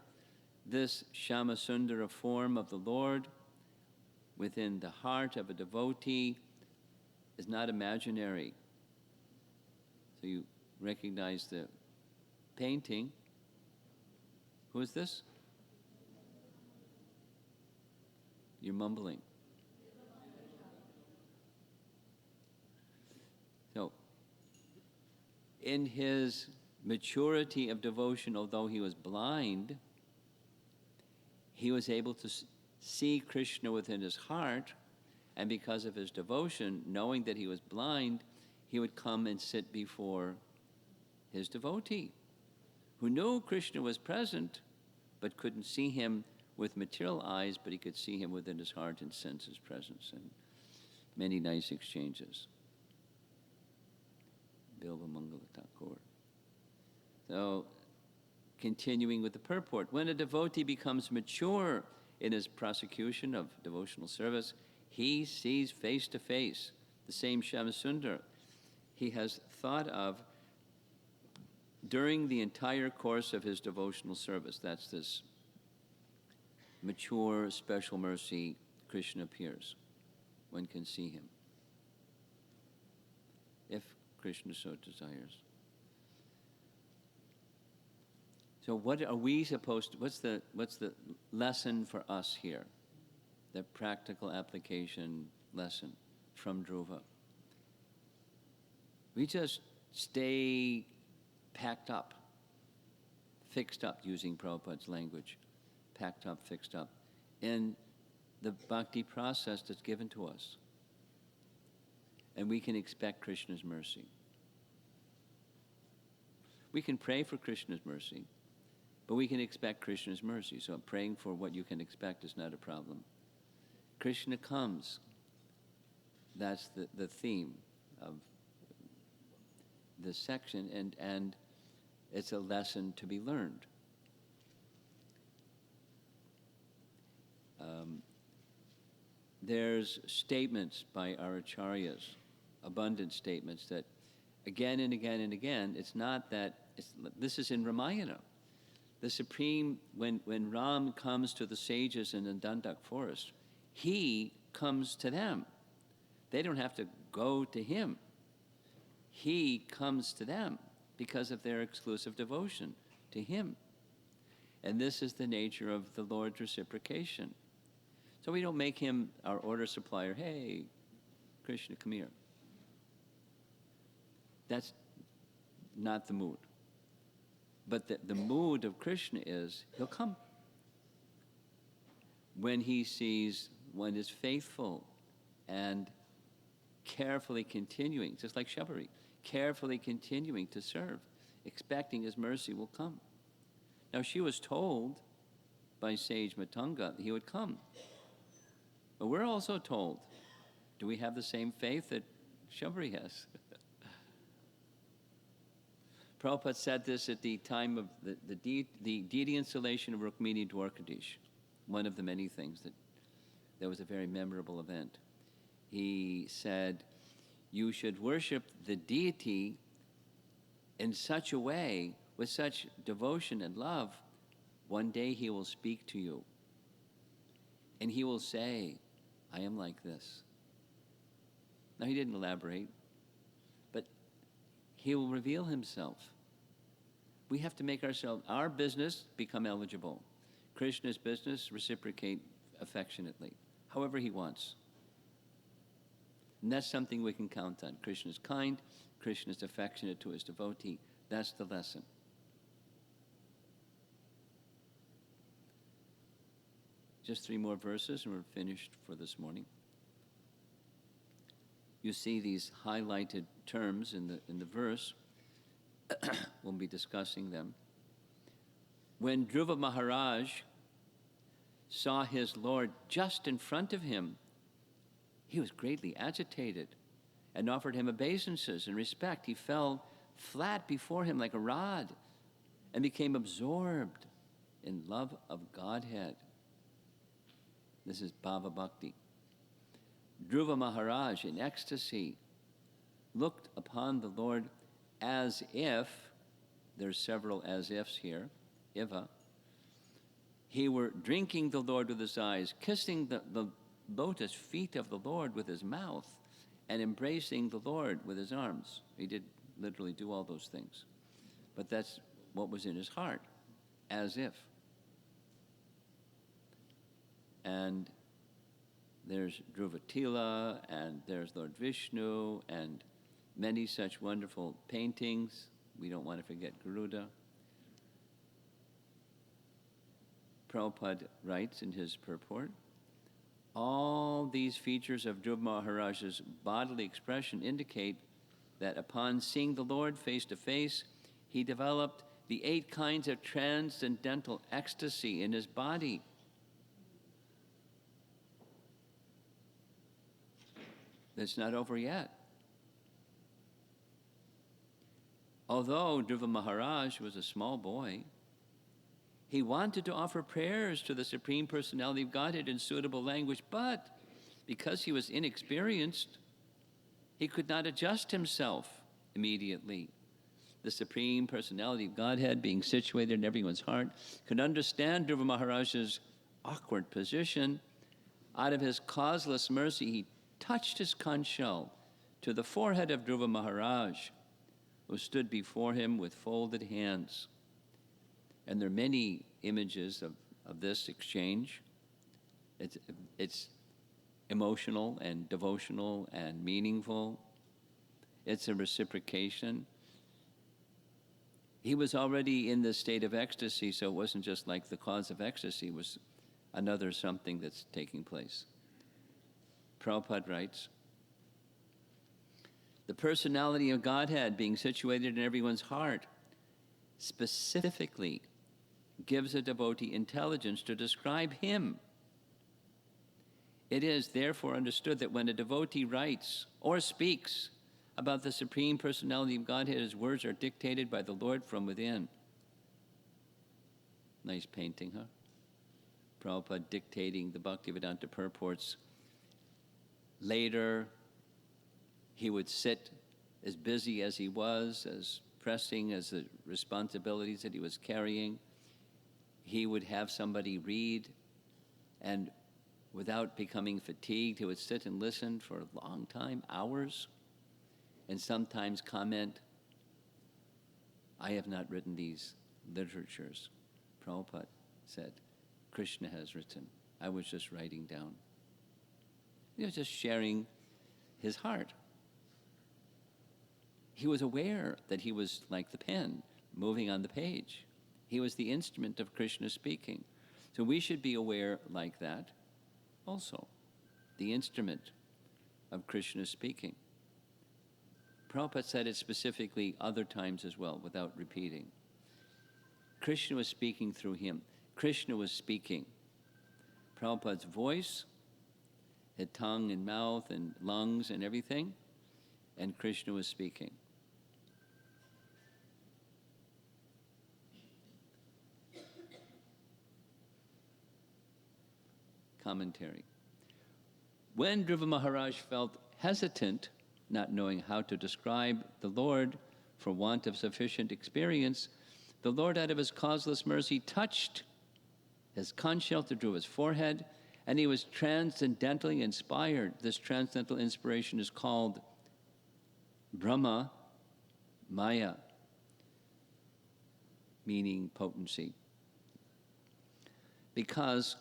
S1: This Shyamasundara form of the Lord within the heart of a devotee is not imaginary. So you recognize the painting. Who is this? You're mumbling. So, in his maturity of devotion, although he was blind, he was able to see Krishna within his heart, and because of his devotion, knowing that he was blind, he would come and sit before his devotee, who knew Krishna was present, but couldn't see him with material eyes, but he could see him within his heart and sense his presence, and many nice exchanges. Bilva Mangala Thakur. So, continuing with the purport, when a devotee becomes mature in his prosecution of devotional service, he sees face to face the same Shyamasundara he has thought of during the entire course of his devotional service. That's this mature, special mercy. Krishna appears. One can see him, if Krishna so desires. So what are we supposed to, what's the lesson for us here? The practical application lesson from Dhruva. We just stay packed up, fixed up, using Prabhupada's language, packed up, fixed up, in the bhakti process that's given to us. And we can expect Krishna's mercy. We can pray for Krishna's mercy, but we can expect Krishna's mercy. So praying for what you can expect is not a problem. Krishna comes. That's the theme of this section, and it's a lesson to be learned. There's statements by our acharyas, abundant statements that again and again and again, it's not that, this is in Ramayana. The Supreme, when Ram comes to the sages in the Dandak forest, he comes to them. They don't have to go to him. He comes to them because of their exclusive devotion to him. And this is the nature of the Lord's reciprocation. So we don't make him our order supplier. Hey, Krishna, come here. That's not the mood. But the mood of Krishna is, he'll come. When he sees one is faithful and carefully continuing, just like Shabari, carefully continuing to serve, expecting his mercy will come. Now she was told by sage Matanga that he would come. But we're also told, do we have the same faith that Shabari has? Prabhupada said this at the time of the deity installation of Rukmini Dwarkadish, one of the many things that was a very memorable event. He said, you should worship the deity in such a way, with such devotion and love, one day he will speak to you. And he will say, I am like this. Now he didn't elaborate, but he will reveal himself. We have to make our business become eligible. Krishna's business, reciprocate affectionately, however he wants. And that's something we can count on. Krishna's kind, Krishna's affectionate to his devotee. That's the lesson. Just 3 more verses and we're finished for this morning. you see these highlighted terms in the verse. We'll be discussing them. When Dhruva Maharaj saw his Lord just in front of him, he was greatly agitated and offered him obeisances and respect. He fell flat before him like a rod and became absorbed in love of Godhead. This is Bhava Bhakti. Dhruva Maharaj, in ecstasy, looked upon the Lord as if, there's several as ifs here, Iva, he were drinking the Lord with his eyes, kissing the lotus feet of the Lord with his mouth, and embracing the Lord with his arms. He did literally do all those things. But that's what was in his heart, as if. And there's Dhruvatila, and there's Lord Vishnu, and many such wonderful paintings. We don't want to forget Garuda. Prabhupada writes in his purport, all these features of Dhruva Maharaj's bodily expression indicate that upon seeing the Lord face to face, he developed the 8 kinds of transcendental ecstasy in his body. That's not over yet. Although Dhruva Maharaj was a small boy, he wanted to offer prayers to the Supreme Personality of Godhead in suitable language, but because he was inexperienced, he could not adjust himself immediately. The Supreme Personality of Godhead, being situated in everyone's heart, could understand Dhruva Maharaj's awkward position. Out of his causeless mercy, he touched his conch shell to the forehead of Dhruva Maharaj, who stood before him with folded hands. And there are many images of this exchange. It's emotional and devotional and meaningful. It's a reciprocation. He was already in this state of ecstasy, so it wasn't just like the cause of ecstasy, it was another something that's taking place. Prabhupada writes, the personality of Godhead being situated in everyone's heart specifically gives a devotee intelligence to describe him. It is therefore understood that when a devotee writes or speaks about the Supreme Personality of Godhead, his words are dictated by the Lord from within. Nice painting, huh? Prabhupada dictating the Bhaktivedanta purports. Later, he would sit as busy as he was, as pressing as the responsibilities that he was carrying. He would have somebody read, and without becoming fatigued, he would sit and listen for a long time, hours, and sometimes comment, I have not written these literatures. Prabhupada said, Krishna has written. I was just writing down. He was just sharing his heart. He was aware that he was like the pen moving on the page. He was the instrument of Krishna speaking. So we should be aware like that also, the instrument of Krishna speaking. Prabhupada said it specifically other times as well, without repeating. Krishna was speaking through him. Krishna was speaking. Prabhupada's voice had tongue and mouth and lungs and everything, and Krishna was speaking. Commentary. When Dhruva Maharaj felt hesitant, not knowing how to describe the Lord for want of sufficient experience, the Lord, out of his causeless mercy, touched his conch shell to Dhruva's forehead, and he was transcendentally inspired. This transcendental inspiration is called Brahma Maya, meaning potency. Because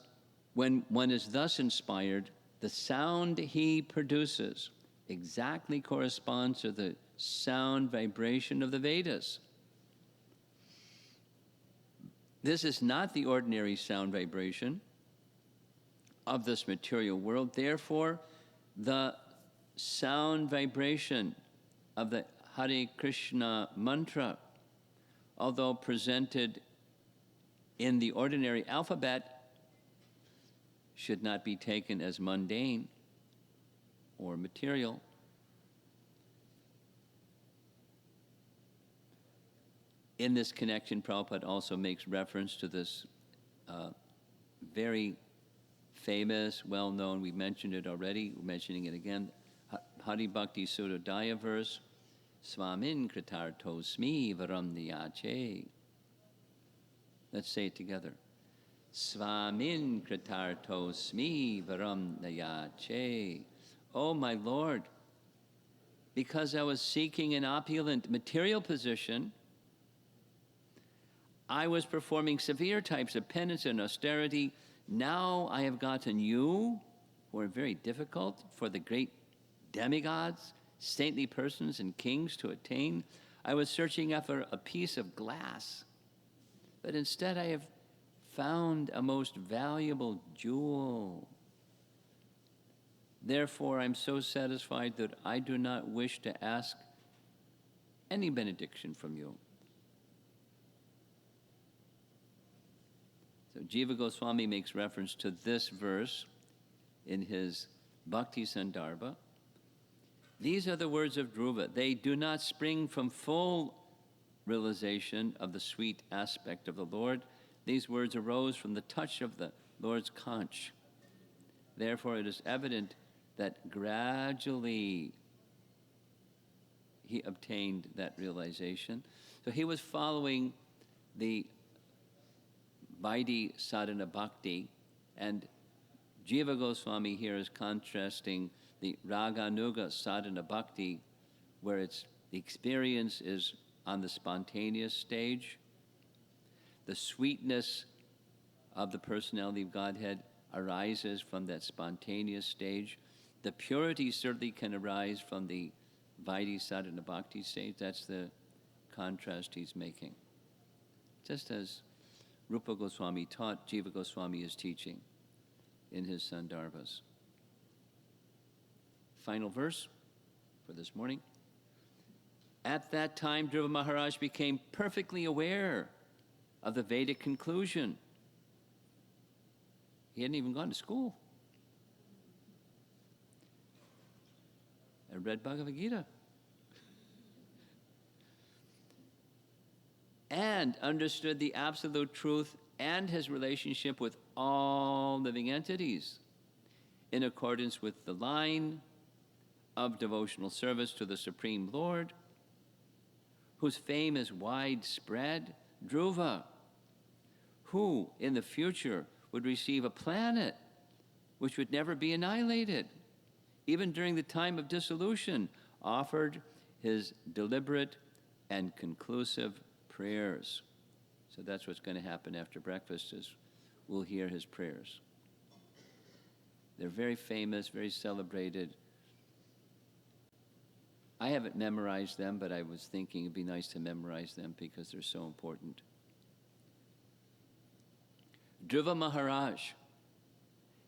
S1: when one is thus inspired, the sound he produces exactly corresponds to the sound vibration of the Vedas. This is not the ordinary sound vibration of this material world. Therefore, the sound vibration of the Hare Krishna mantra, although presented in the ordinary alphabet, should not be taken as mundane or material. In this connection, Prabhupada also makes reference to this very famous, well-known, we mentioned it already, we're mentioning it again, Hari Bhakti Sudodaya verse, Swamin Kritartosmi Varam Niyache. Let's say it together. Swamin Kritartosmi Varam Niyache. Oh, my Lord, because I was seeking an opulent material position, I was performing severe types of penance and austerity. Now I have gotten you, who are very difficult for the great demigods, saintly persons, and kings to attain. I was searching after a piece of glass, but instead I have found a most valuable jewel. Therefore, I'm so satisfied that I do not wish to ask any benediction from you. So Jiva Goswami makes reference to this verse in his Bhakti Sandarbha. These are the words of Dhruva. They do not spring from full realization of the sweet aspect of the Lord. These words arose from the touch of the Lord's conch. Therefore, it is evident that gradually he obtained that realization. So he was following the Vaidhi sadhana bhakti, and Jiva Goswami here is contrasting the Raganuga sadhana bhakti, where the experience is on the spontaneous stage. The sweetness of the personality of Godhead arises from that spontaneous stage. The purity certainly can arise from the Vaidhi sadhana bhakti stage. That's the contrast he's making. Just as Rupa Goswami taught, Jiva Goswami is teaching in his Sandarbhas. Final verse for this morning. At that time, Dhruva Maharaj became perfectly aware of the Vedic conclusion. He hadn't even gone to school. I read Bhagavad Gita. And understood the absolute truth and his relationship with all living entities in accordance with the line of devotional service to the Supreme Lord, whose fame is widespread, Dhruva, who in the future would receive a planet which would never be annihilated, even during the time of dissolution, offered his deliberate and conclusive prayers. So that's what's going to happen after breakfast, is we'll hear his prayers. They're very famous, very celebrated. I haven't memorized them, but I was thinking it'd be nice to memorize them because they're so important. Dhruva Maharaj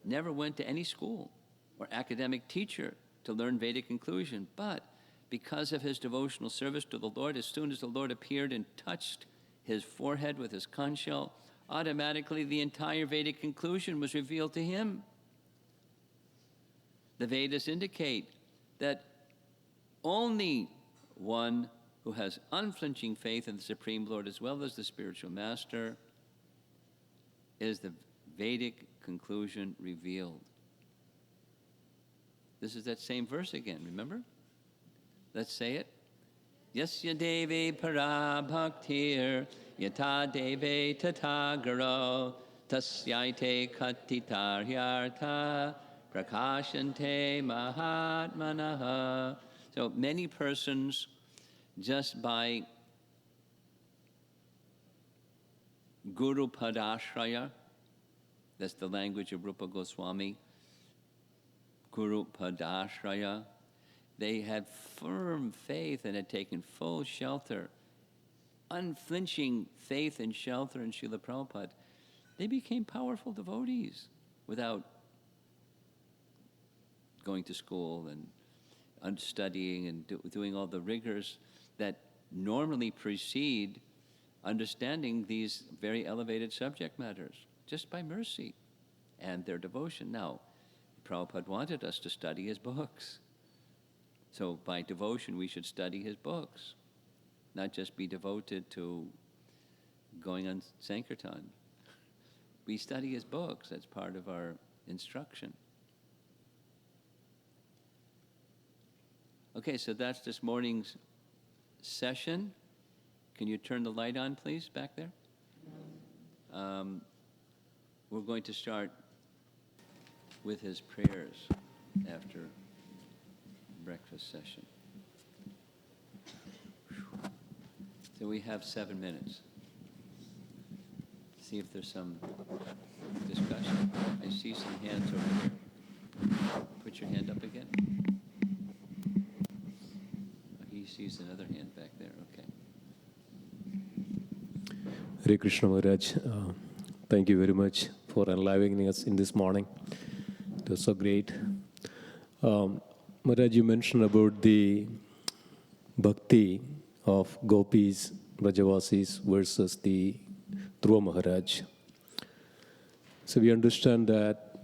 S1: never went to any school or academic teacher to learn Vedic conclusion, but because of his devotional service to the Lord, as soon as the Lord appeared and touched his forehead with his conch shell, automatically the entire Vedic conclusion was revealed to him. The Vedas indicate that only one who has unflinching faith in the Supreme Lord as well as the spiritual master is the Vedic conclusion revealed. This is that same verse again, remember? Let's say it. Yasya deve para bhaktir yata deve tatagaro tasyaite katitaryartha prakashante mahatmanaha. So many persons, just by Guru Padashraya, that's the language of Rupa Goswami, Guru Padashraya, they had firm faith and had taken full shelter, unflinching faith and shelter in Srila Prabhupada. They became powerful devotees without going to school and studying and doing all the rigors that normally precede understanding these very elevated subject matters, just by mercy and their devotion. Now, Prabhupada wanted us to study his books. So by devotion, we should study his books, not just be devoted to going on Sankirtan. We study his books. That's part of our instruction. Okay, so that's this morning's session. Can you turn the light on, please, back there? We're going to start with his prayers after breakfast session. So we have 7 minutes. See if there's some discussion. I see some hands over here. Put your hand up again. He sees another hand back there. Okay.
S2: Hare Krishna Maharaj, thank you very much for enlivening us in this morning. It was so great. Maharaj, you mentioned about the bhakti of gopis, Brajavasis versus the Dhruva Maharaj. So we understand that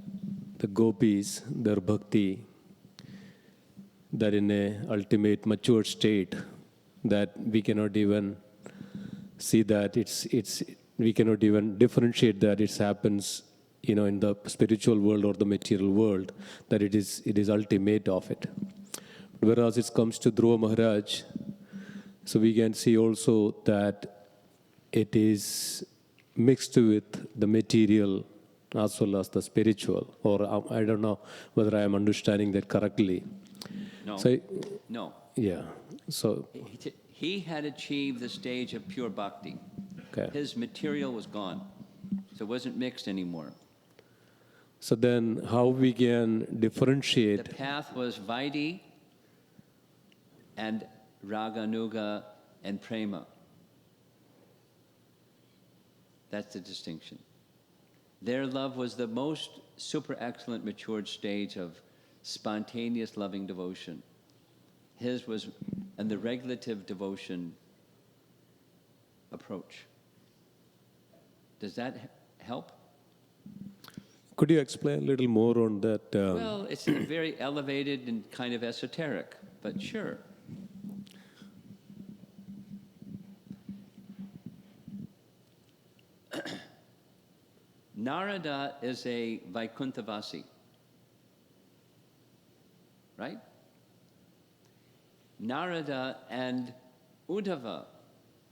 S2: the gopis, their bhakti, that in a ultimate mature state, that we cannot even see that we cannot even differentiate that it happens, in the spiritual world or the material world, that it is ultimate of it. Whereas it comes to Dhruva Maharaj, so we can see also that it is mixed with the material as well as the spiritual, or I don't know whether I am understanding that correctly.
S1: No.
S2: So,
S1: No.
S2: Yeah. So
S1: He had achieved the stage of pure bhakti.
S2: okay.
S1: His material was gone, so it wasn't mixed anymore.
S2: So then how we can differentiate?
S1: The path was Vaidhi and Raganuga and Prema. That's the distinction. Their love was the most super excellent matured stage of spontaneous loving devotion. His was in the regulative devotion approach. Does that help?
S2: Could you explain a little more on that?
S1: Well, it's very elevated and kind of esoteric, but sure. Narada is a Vaikunthavasi, right? Narada and Uddhava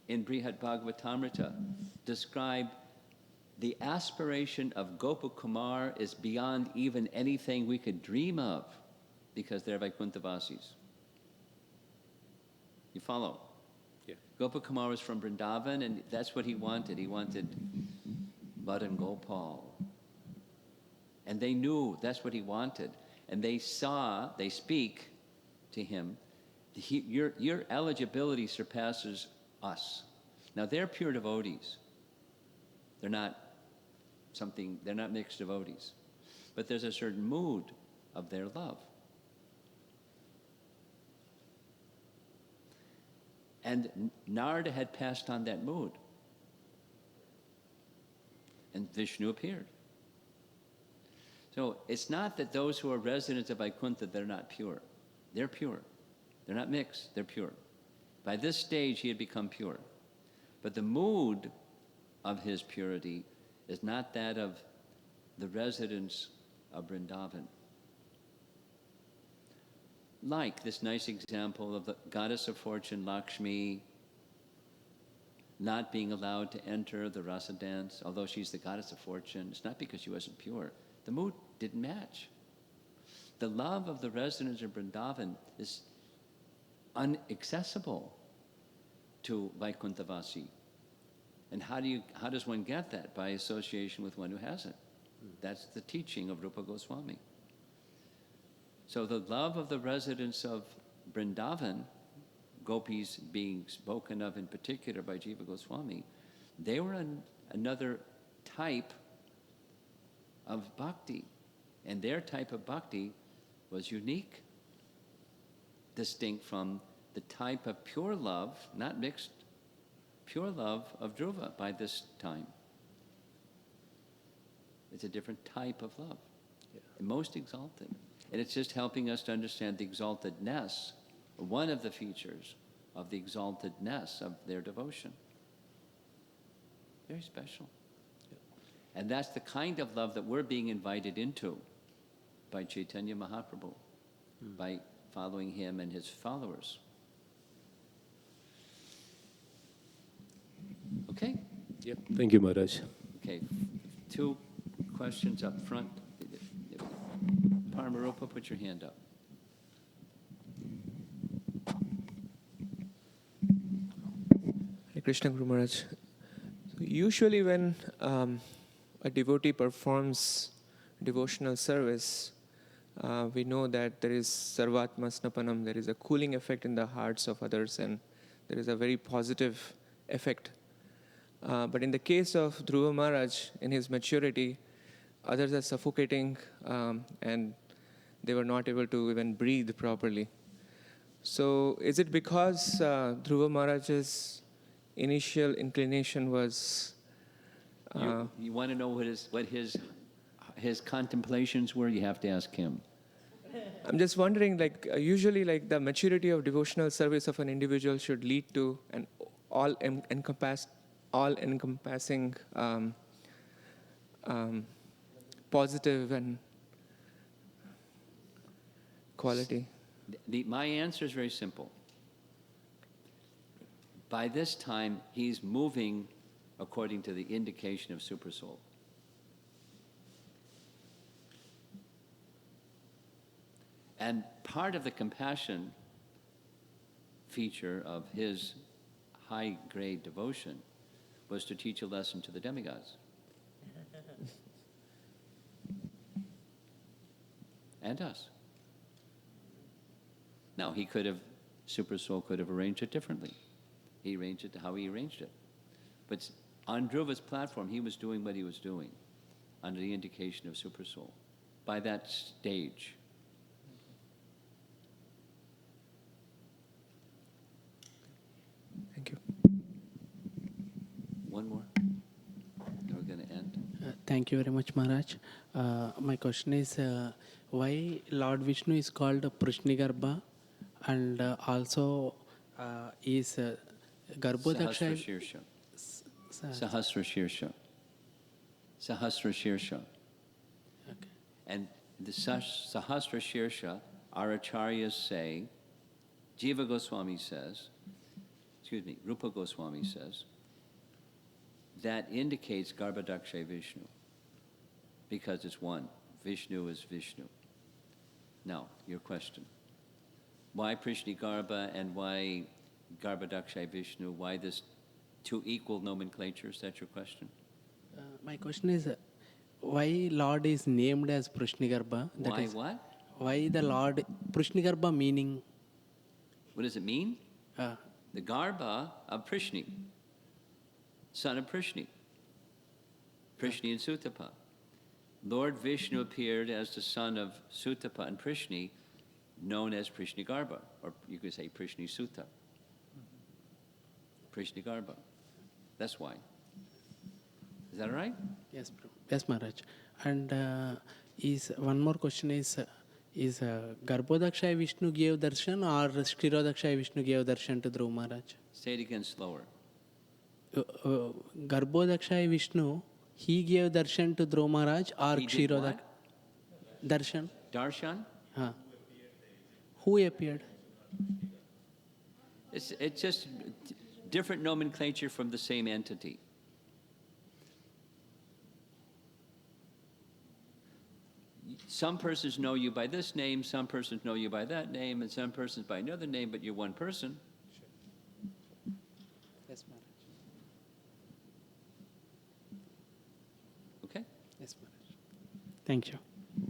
S1: in Brihad Bhagavatamrita describe the aspiration of Gopakumar is beyond even anything we could dream of because they're Vaikuntavasis. You follow?
S2: Yeah.
S1: Gopakumar was from Vrindavan, and that's what he wanted. He wanted Madan Gopal. And they knew that's what he wanted. And they speak to him, your eligibility surpasses us. Now they're pure devotees. They're not mixed devotees. But there's a certain mood of their love. And Narada had passed on that mood. And Vishnu appeared. So it's not that those who are residents of Vaikuntha, they're not pure. They're pure. They're not mixed, they're pure. By this stage, he had become pure. But the mood of his purity is not that of the residents of Vrindavan. Like this nice example of the goddess of fortune, Lakshmi, not being allowed to enter the rasa dance, although she's the goddess of fortune. It's not because she wasn't pure. The mood didn't match. The love of the residents of Vrindavan is inaccessible to Vaikunthavasi. And how does one get that? By association with one who hasn't. That's the teaching of Rupa Goswami. So the love of the residents of Vrindavan, gopis being spoken of in particular by Jiva Goswami, they were another type of bhakti. And their type of bhakti was unique. distinct from the type of pure love, not mixed, pure love of Dhruva by this time. It's a different type of love, most exalted. And it's just helping us to understand the exaltedness, one of the features of the exaltedness of their devotion. Very special. And that's the kind of love that we're being invited into by Chaitanya Mahaprabhu, by following him and his followers. Okay?
S2: Yep. Thank you, Maharaj.
S1: Okay, 2 questions up front. Paramarupa, put your hand up.
S3: Hare Krishna, Guru Maharaj. So usually when a devotee performs devotional service, we know that there is sarvatma snapanam, there is a cooling effect in the hearts of others, and there is a very positive effect. But in the case of Dhruva Maharaj, in his maturity, others are suffocating and they were not able to even breathe properly. So is it because Dhruva Maharaj's initial inclination was...
S1: You want to know what his contemplations were? You have to ask him.
S3: I'm just wondering, usually the maturity of devotional service of an individual should lead to an all-encompassing positive and quality.
S1: My answer is very simple. By this time, he's moving according to the indication of Supersoul. And part of the compassion feature of his high-grade devotion was to teach a lesson to the demigods. And us. Now, Supersoul could have arranged it differently. He arranged it how he arranged it. But on Dhruva's platform, he was doing what he was doing under the indication of Supersoul by that stage.
S3: Thank you.
S1: One more. Then we're going to end.
S4: Thank you very much, Maharaj. My question is, why Lord Vishnu is called Prushnigarbha, and also is Garbhodaksha...
S1: Sahasrashirsha. Sahasrashirsha.
S4: Okay.
S1: And the Sahasrashirsha, our acharyas say, Jiva Goswami says, Rupa Goswami says, that indicates Garbhodaksha Vishnu, because it's one. Vishnu is Vishnu. Now, your question. Why Prishnigarbha and why Garbhodaksha Vishnu? Why this two equal nomenclatures? That's your question?
S4: My question is, why Lord is named as Prushnigarbha?
S1: Why what?
S4: Why the Lord... Prushnigarbha meaning...
S1: What does it mean? The Garbha of Prishni, son of Prishni. Prishni and Sutapa. Lord Vishnu appeared as the son of Sutapa and Prishni, known as Prishnigarbha, or you could say Prishni Sutta. Prishnigarbha. That's why. Is that all right?
S4: Yes, yes, Maharaj. And one more question is Garbhodaksha Vishnu gave darshan or Kshirodaksha Vishnu gave darshan to Dhruva Maharaj?
S1: Say it again slower.
S4: Garbhodaksha Vishnu, he gave darshan to Dhruva Maharaj or Kshirodaksha? Darshan.
S1: Darshan?
S4: Who appeared?
S1: It's just different nomenclature from the same entity. Some persons know you by this name, some persons know you by that name, and some persons by another name, but you're one person.
S4: Yes, Maharaj.
S1: Okay?
S4: Yes, Maharaj. Thank you.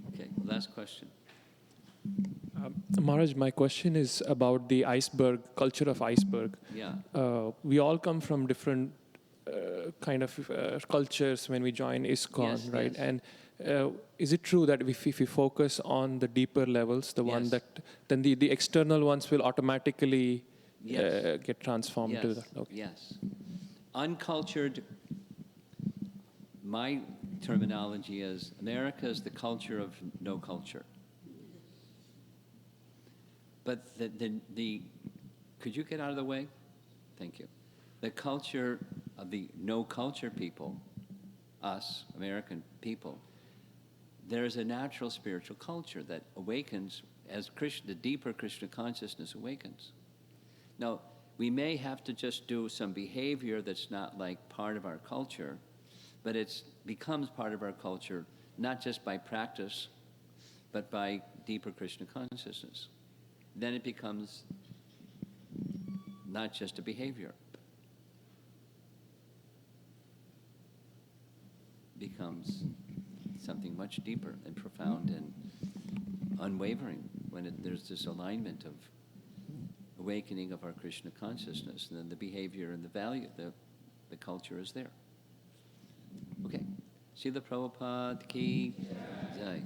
S1: Okay, last question.
S5: Maharaj, my question is about the iceberg, culture of iceberg.
S1: Yeah.
S5: We all come from different kind of cultures when we join Iskcon,
S1: Yes,
S5: right?
S1: yes.
S5: And is it true that if we focus on the deeper levels, the one
S1: Yes.
S5: that then the external ones will automatically
S1: Yes.
S5: get transformed to
S1: Yes.
S5: that? Okay.
S1: Yes. Uncultured, my terminology is America is the culture of no culture. But could you get out of the way? Thank you. The culture of the no culture people, us, American people, there's a natural spiritual culture that awakens as Krishna, the deeper Krishna consciousness awakens. Now, we may have to just do some behavior that's not like part of our culture, but it becomes part of our culture, not just by practice, but by deeper Krishna consciousness. Then it becomes not just a behavior. Becomes something much deeper and profound and unwavering when there's this alignment of awakening of our Krishna consciousness, and then the behavior and the value, the culture is there. Okay. Srila Prabhupada ki jai.